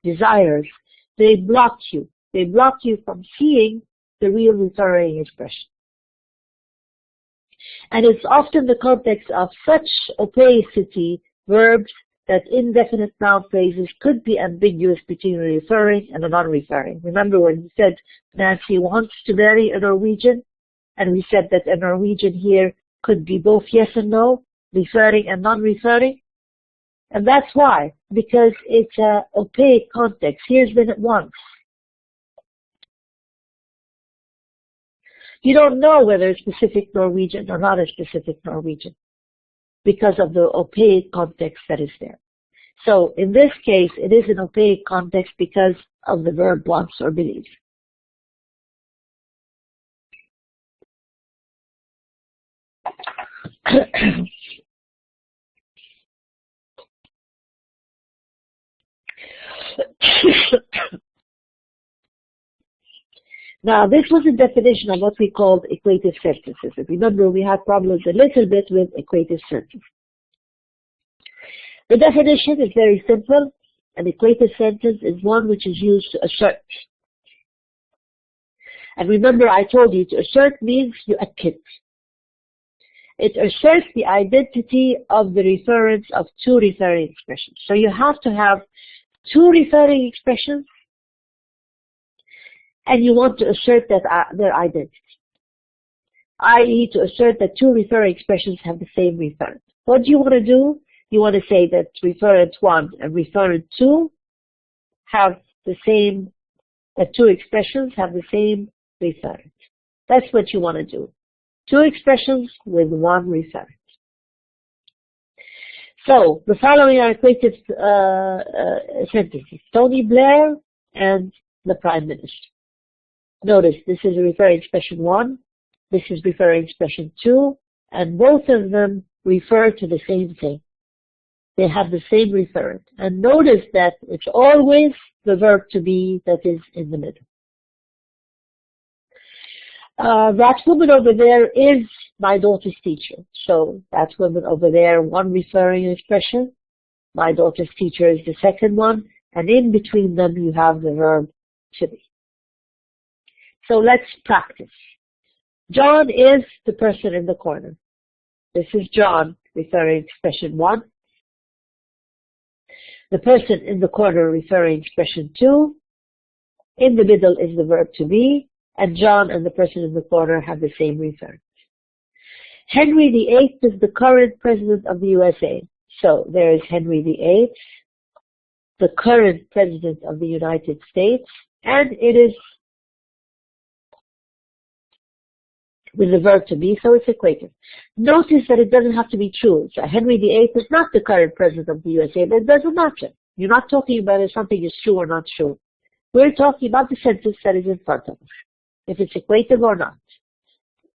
desires, they block you. They block you from seeing the real referring expression. And it's often the context of such opacity verbs that indefinite noun phrases could be ambiguous between a referring and a non-referring. Remember when we said Nancy wants to marry a Norwegian, and we said that a Norwegian here could be both yes and no, referring and non-referring? And that's why, because it's an opaque context. Here's been at once. You don't know whether it's specific Norwegian or not a specific Norwegian because of the opaque context that is there. So in this case, it is an opaque context because of the verb wants or believes. Now, this was a definition of what we called equative sentences. If you remember, we had problems a little bit with equative sentences. The definition is very simple. An equative sentence is one which is used to assert And remember, I told you to assert means you akkid. It asserts the identity of the referents of two referring expressions. So you have to have two referring expressions, and you want to assert that their identity, i.e. to assert that two referring expressions have the same referent. What do you want to do? You want to say that referent 1 and referent 2 have the same, that two expressions have the same referent. That's what you want to do. Two expressions with one referent. So, the following are equated sentences. Tony Blair and the Prime Minister. Notice, this is referring expression 1, this is referring expression 2, and both of them refer to the same thing. They have the same referent. And notice that it's always the verb to be that is in the middle. That woman over there is my daughter's teacher. So that woman over there, one referring expression. My daughter's teacher is the second one. And in between them, you have the verb to be. So let's practice. John is the person in the corner. This is John, referring expression 1. The person in the corner, referring expression 2. In the middle is the verb to be. And John and the person in the corner have the same referent. Henry VIII is the current president of the USA. So there is Henry VIII, the current president of the United States, and it is with the verb to be, so it's equated. Notice that it doesn't have to be true. So Henry VIII is not the current president of the USA, but it doesn't matter. You're not talking about if something is true or not true. We're talking about the sentence that is in front of us, if it's equated or not.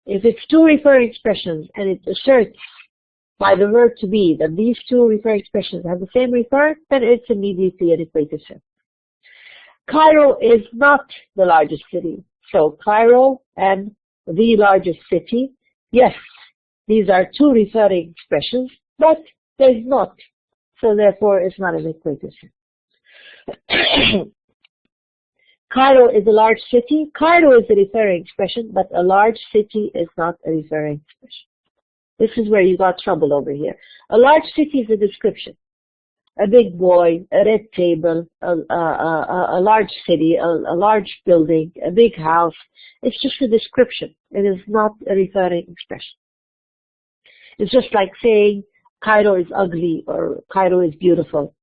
If it's two referring expressions and it asserts by the verb to be that these two referring expressions have the same referent, then it's immediately an equated sentence. Cairo is not the largest city. So Cairo and the largest city, yes, these are two referring expressions, but there's not. So therefore, it's not an equated sentence. Cairo is a large city. Cairo is a referring expression, but a large city is not a referring expression. This is where you got trouble over here. A large city is a description. A big boy, a red table, a large city, a large building, a big house. It's just a description. It is not a referring expression. It's just like saying Cairo is ugly or Cairo is beautiful.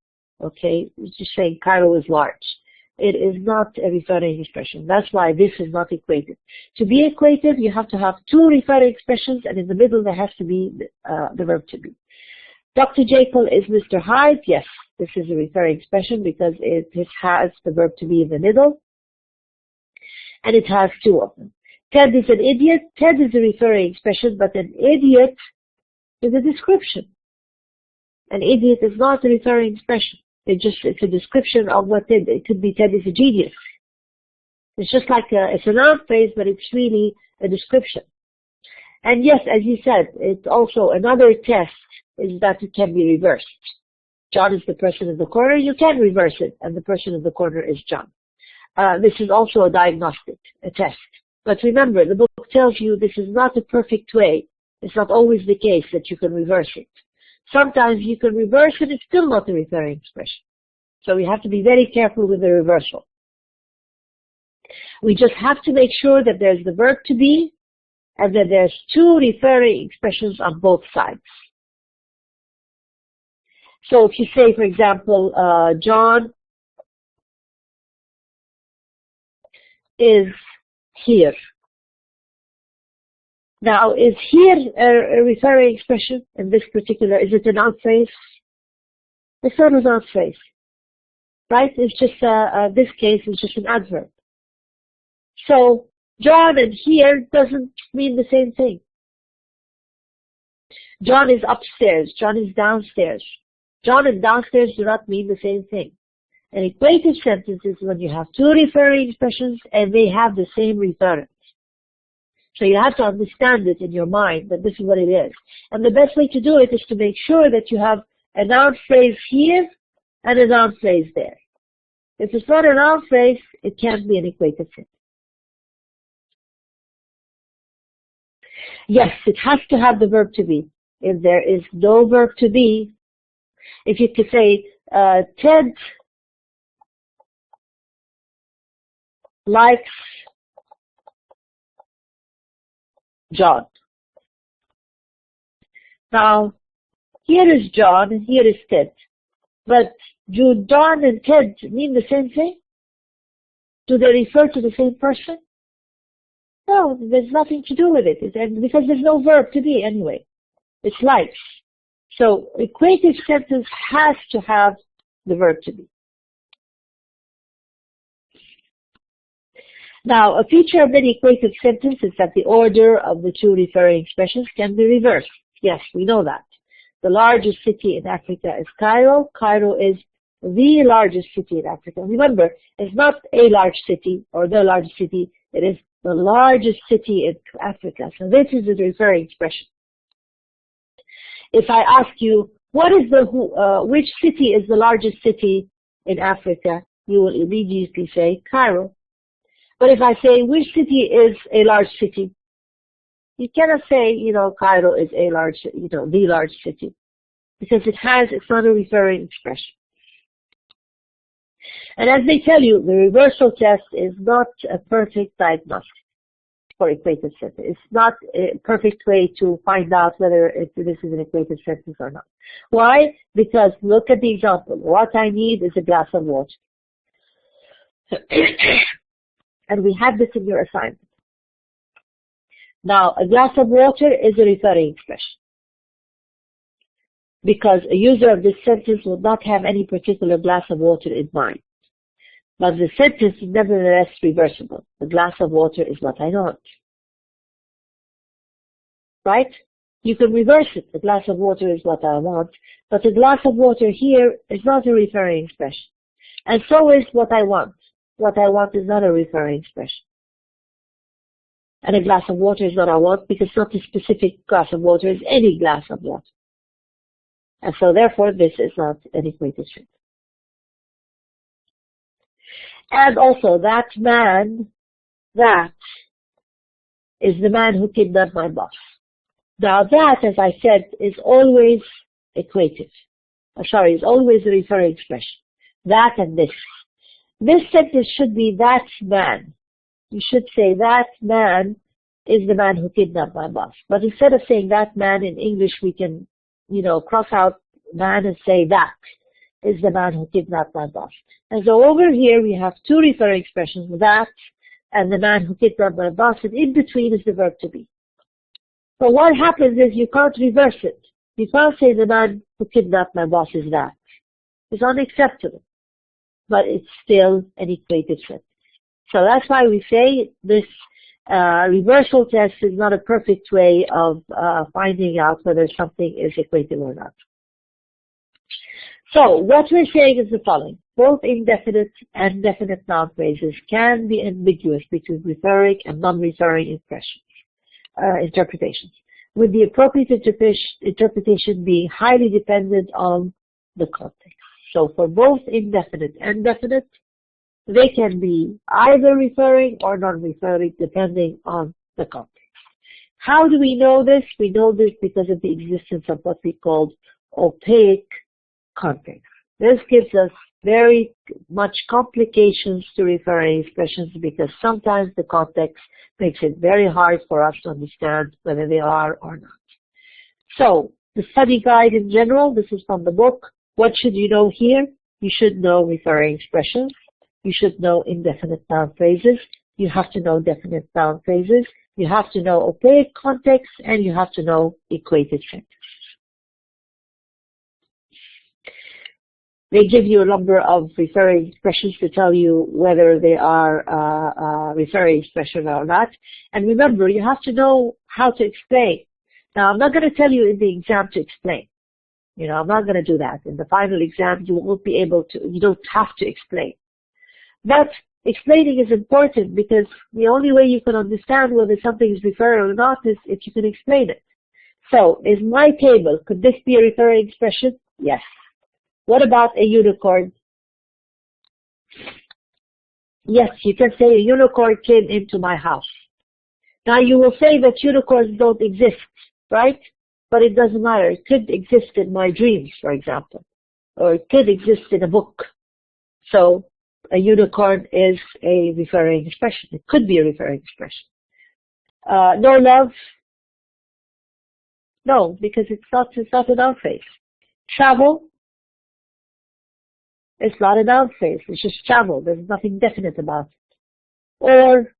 Okay? It's just saying Cairo is large. It is not a referring expression. That's why this is not equated. To be equated, you have to have two referring expressions, and in the middle there has to be the verb to be. Dr. Jekyll is Mr. Hyde. Yes, this is a referring expression because it has the verb to be in the middle, and it has two of them. Ted is an idiot. Ted is a referring expression, but an idiot is a description. An idiot is not a referring expression. It's a description of what Ted. It could be Ted is a genius. It's just like it's a noun phrase, but it's really a description. And yes, as you said, it's also another test is that it can be reversed. John is the person in the corner. You can reverse it, and the person in the corner is John. This is also a diagnostic, a test. But remember, the book tells you this is not a perfect way. It's not always the case that you can reverse it. Sometimes you can reverse it, it's still not a referring expression. So we have to be very careful with the reversal. We just have to make sure that there's the verb to be and that there's two referring expressions on both sides. So if you say, for example, John is here. Now, is here a referring expression in this particular, is it a noun phrase? It's not a noun phrase, right? It's just, this case is just an adverb. So, John and here doesn't mean the same thing. John is upstairs, John is downstairs. John and downstairs do not mean the same thing. An equative sentence is when you have two referring expressions and they have the same referent. So you have to understand it in your mind that this is what it is. And the best way to do it is to make sure that you have a noun phrase here and a noun phrase there. If it's not a noun phrase, it can't be an equative sentence. Yes, it has to have the verb to be. If there is no verb to be, if you could say, Ted likes John. Now, here is John and here is Ted. But do John and Ted mean the same thing? Do they refer to the same person? No, there's nothing to do with it. Because there's no verb to be anyway. It's likes. So equative sentence has to have the verb to be. Now, a feature of many equative sentences is that the order of the two referring expressions can be reversed. Yes, we know that. The largest city in Africa is Cairo. Cairo is the largest city in Africa. Remember, it's not a large city or the largest city. It is the largest city in Africa. So this is the referring expression. If I ask you, what is which city is the largest city in Africa, you will immediately say Cairo. But if I say, which city is a large city? You cannot say, Cairo is a large, the large city. Because it's not a referring expression. And as they tell you, the reversal test is not a perfect diagnostic for equative sentence. It's not a perfect way to find out whether this is an equative sentence or not. Why? Because look at the example. What I need is a glass of water. And we have this in your assignment. Now, a glass of water is a referring expression. Because a user of this sentence will not have any particular glass of water in mind. But the sentence is nevertheless reversible. The glass of water is what I want. Right? You can reverse it. The glass of water is what I want. But the glass of water here is not a referring expression. And so is what I want. What I want is not a referring expression. And a glass of water is what I want because not a specific glass of water is any glass of water. And so therefore this is not an equative sentence. And also that man, that is the man who kidnapped my boss. Now that, as I said, is always equative. Is always a referring expression. That and this. This sentence should be that man. You should say that man is the man who kidnapped my boss. But instead of saying that man in English, we can, cross out man and say that is the man who kidnapped my boss. And so over here we have two referring expressions, that and the man who kidnapped my boss, and in between is the verb to be. But what happens is you can't reverse it. You can't say the man who kidnapped my boss is that. It's unacceptable. But it's still an equative sentence. So that's why we say this reversal test is not a perfect way of finding out whether something is equative or not. So what we're saying is the following. Both indefinite and definite noun phrases can be ambiguous between referring and non-referring interpretations, with the appropriate interpretation being highly dependent on the context. So for both indefinite and definite, they can be either referring or non-referring depending on the context. How do we know this? We know this because of the existence of what we call opaque context. This gives us very much complications to referring expressions because sometimes the context makes it very hard for us to understand whether they are or not. So the study guide in general, this is from the book. What should you know here? You should know referring expressions. You should know indefinite noun phrases. You have to know definite noun phrases. You have to know opaque context, and you have to know equative sentences. They give you a number of referring expressions to tell you whether they are referring expressions or not. And remember, you have to know how to explain. Now, I'm not going to tell you in the exam to explain. I'm not going to do that. In the final exam, you won't be able to, you don't have to explain. But explaining is important because the only way you can understand whether something is referring or not is if you can explain it. So, is my table, could this be a referring expression? Yes. What about a unicorn? Yes, you can say a unicorn came into my house. Now you will say that unicorns don't exist, right? But it doesn't matter. It could exist in my dreams, for example, or it could exist in a book. So a unicorn is a referring expression. It could be a referring expression. No love? No, because it's not a noun phrase. Travel? It's not a noun phrase. It's just travel. There's nothing definite about it. Or,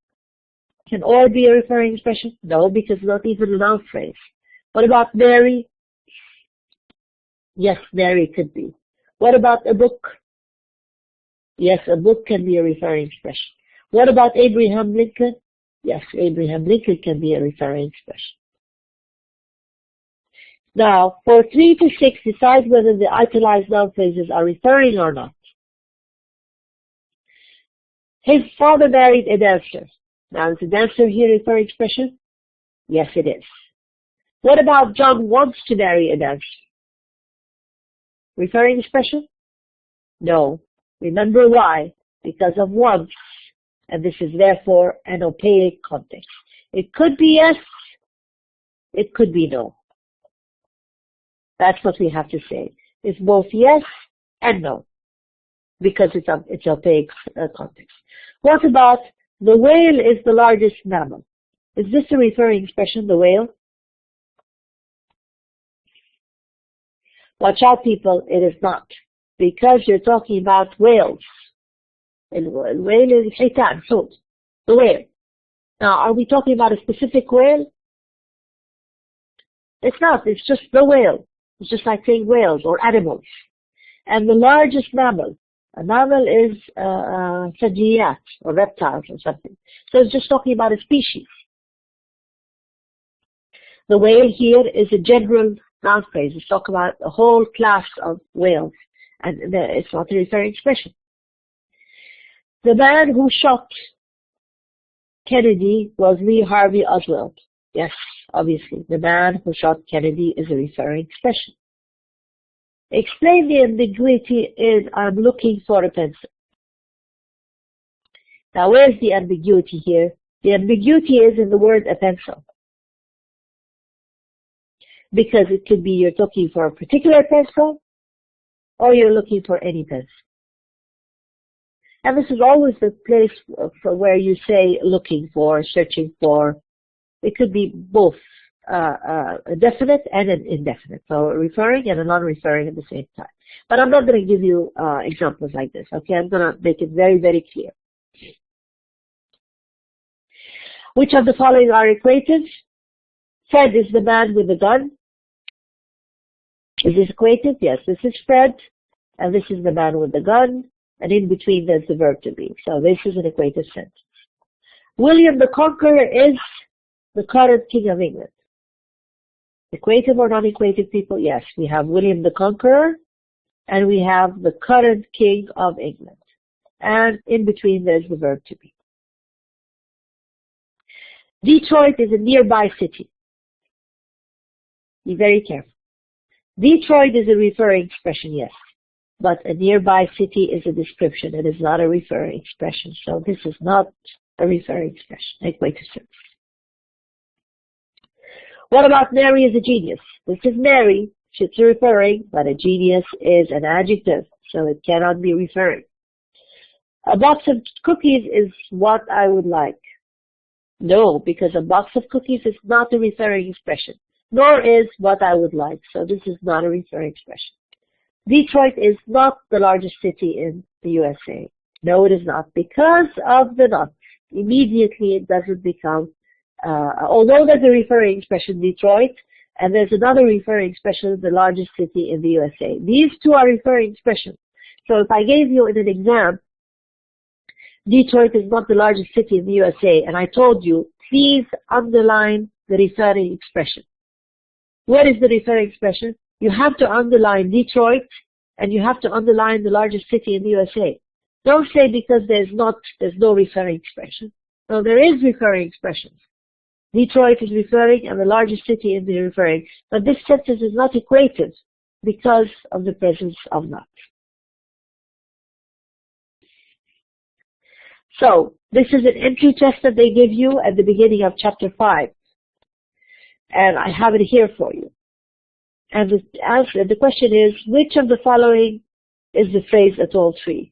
can or be a referring expression? No, because it's not even a noun phrase. What about Mary? Yes, Mary could be. What about a book? Yes, a book can be a referring expression. What about Abraham Lincoln? Yes, Abraham Lincoln can be a referring expression. Now, for 3 to 6, decide whether the italized noun phrases are referring or not. His father married a dancer. Now, is the dancer here a referring expression? Yes, it is. What about John wants to marry a dancer? Referring expression? No. Remember why? Because of wants. And this is therefore an opaque context. It could be yes. It could be no. That's what we have to say. It's both yes and no, because it's opaque context. What about the whale is the largest mammal? Is this a referring expression, the whale? Watch out, people, it is not, because you're talking about whales. And whale is hitan, so the whale. Now, are we talking about a specific whale? It's not. It's just the whale. It's just like saying whales or animals. And the largest mammal, a mammal is sajiyat or reptiles or something. So it's just talking about a species. The whale here is a general noun phrase. It's talking about a whole class of whales, and it's not a referring expression. The man who shot Kennedy was Lee Harvey Oswald. Yes, obviously, the man who shot Kennedy is a referring expression. Explain the ambiguity in I'm looking for a pencil. Now, where's the ambiguity here? The ambiguity is in the word a pencil. Because it could be you're looking for a particular pencil, or you're looking for any pencil. And this is always the place for where you say looking for, searching for. It could be both a definite and an indefinite. So referring and a non-referring at the same time. But I'm not going to give you examples like this. Okay, I'm going to make it very, very clear. Which of the following are equative? Fred is the man with the gun. Is this equative? Yes, this is Fred, and this is the man with the gun, and in between there's the verb to be. So this is an equative sentence. William the Conqueror is the current king of England. Equative or non-equative, people? Yes, we have William the Conqueror, and we have the current king of England. And in between there's the verb to be. Detroit is a nearby city. Be very careful. Detroit is a referring expression, yes. But a nearby city is a description. It is not a referring expression. So this is not a referring expression, equative sentence. What about Mary is a genius? This is Mary. She's referring, but a genius is an adjective, so it cannot be referring. A box of cookies is what I would like. No, because a box of cookies is not a referring expression, nor is what I would like. So this is not a referring expression. Detroit is not the largest city in the USA. No, it is not, because of the not. Immediately it doesn't become, although there's a referring expression, Detroit, and there's another referring expression, the largest city in the USA. These two are referring expressions. So if I gave you in an exam, Detroit is not the largest city in the USA, and I told you, please underline the referring expression. What is the referring expression? You have to underline Detroit, and you have to underline the largest city in the USA. Don't say because there's no referring expression. No, there is referring expressions. Detroit is referring, and the largest city is the referring. But this sentence is not equative because of the presence of not. So this is an entry test that they give you at the beginning of chapter 5. And I have it here for you. And the question is, which of the following is the phrase at all three?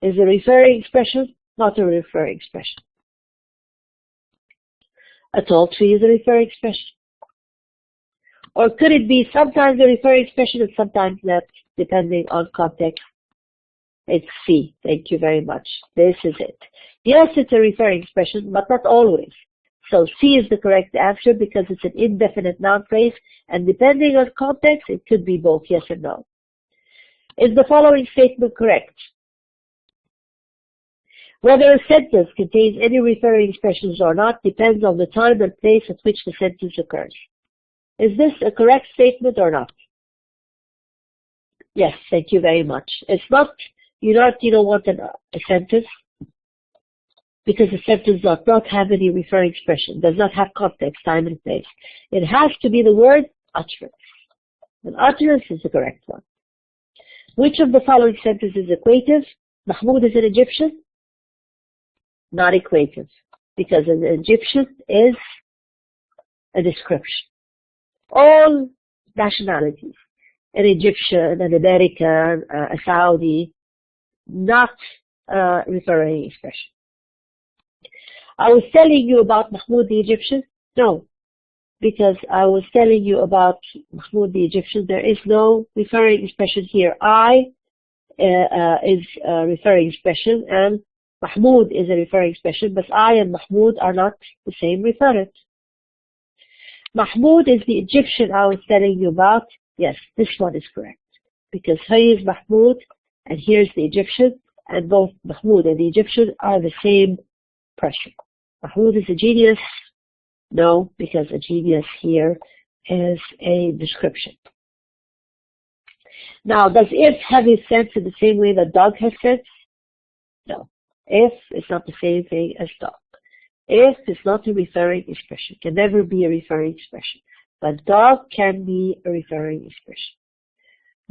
Is a referring expression? Not a referring expression. At all three is a referring expression. Or could it be sometimes a referring expression and sometimes not, depending on context? It's C. Thank you very much. This is it. Yes, it's a referring expression, but not always. So C is the correct answer because it's an indefinite noun phrase, and depending on context, it could be both yes and no. Is the following statement correct? Whether a sentence contains any referring expressions or not depends on the time and place at which the sentence occurs. Is this a correct statement or not? Yes, thank you very much. It's not, you don't want a sentence because the sentence does not have any referring expression, does not have context, time, and place. It has to be the word utterance. And utterance is the correct one. Which of the following sentences is equative? Mahmoud is an Egyptian? Not equative, because an Egyptian is a description. All nationalities, an Egyptian, an American, a Saudi, not a referring expression. I was telling you about Mahmoud the Egyptian? No, because I was telling you about Mahmoud the Egyptian. There is no referring expression here. I is a referring expression and Mahmoud is a referring expression, but I and Mahmoud are not the same referent. Mahmoud is the Egyptian I was telling you about. Yes, this one is correct. Because here is Mahmoud and here's the Egyptian, and both Mahmoud and the Egyptian are the same person. Mahmoud is a genius. No, because a genius here is a description. Now, does if have a sense in the same way that dog has sense? No. If is not the same thing as dog. If is not a referring expression, can never be a referring expression. But dog can be a referring expression.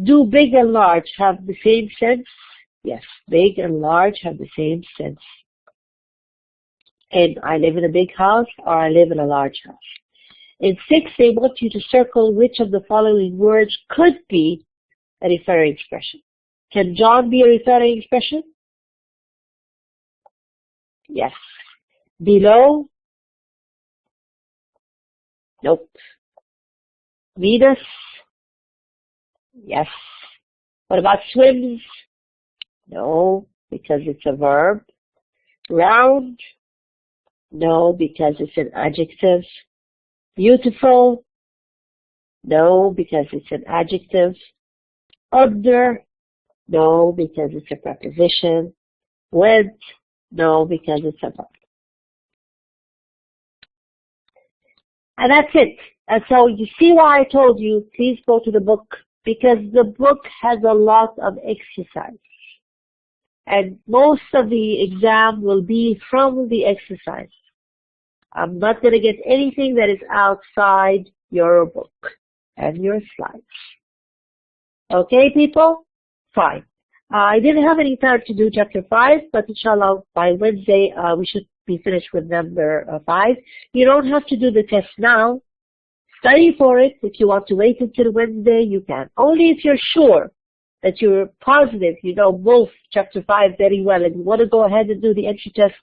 Do big and large have the same sense? Yes, big and large have the same sense. And I live in a big house or I live in a large house. In 6, they want you to circle which of the following words could be a referring expression. Can John be a referring expression? Yes. Below? Nope. Venus? Yes. What about swims? No, because it's a verb. Round? No, because it's an adjective. Beautiful? No, because it's an adjective. Under? No, because it's a preposition. Went? No, because it's a verb. And that's it. And so you see why I told you, please go to the book, because the book has a lot of exercise. And most of the exam will be from the exercise. I'm not going to get anything that is outside your book and your slides. Okay, people? Fine. I didn't have any time to do chapter 5, but inshallah by Wednesday we should be finished with number 5. You don't have to do the test now. Study for it. If you want to wait until Wednesday, you can. Only if you're sure that you're positive, you know both chapter 5 very well, and you want to go ahead and do the entry test,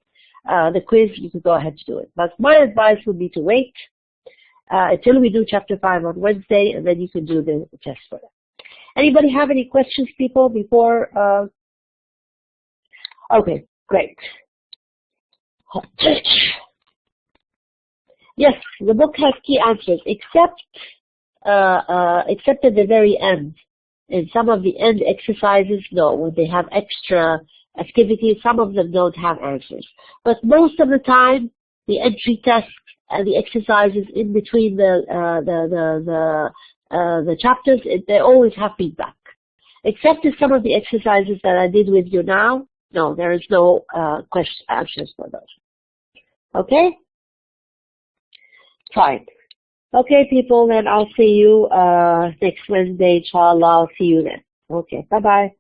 the quiz, you can go ahead to do it. But my advice would be to wait until we do chapter 5 on Wednesday, and then you can do the test for that. Anybody have any questions, people, before? Okay, great. Yes, the book has key answers, except at the very end. In some of the end exercises, no, when they have extra activities, some of them don't have answers. But most of the time, the entry test and the exercises in between the chapters, they always have feedback. Except in some of the exercises that I did with you now, no, there is no answers for those. Okay? Fine. Okay, people, then I'll see you next Wednesday, inshallah. I'll see you then. Okay, bye-bye.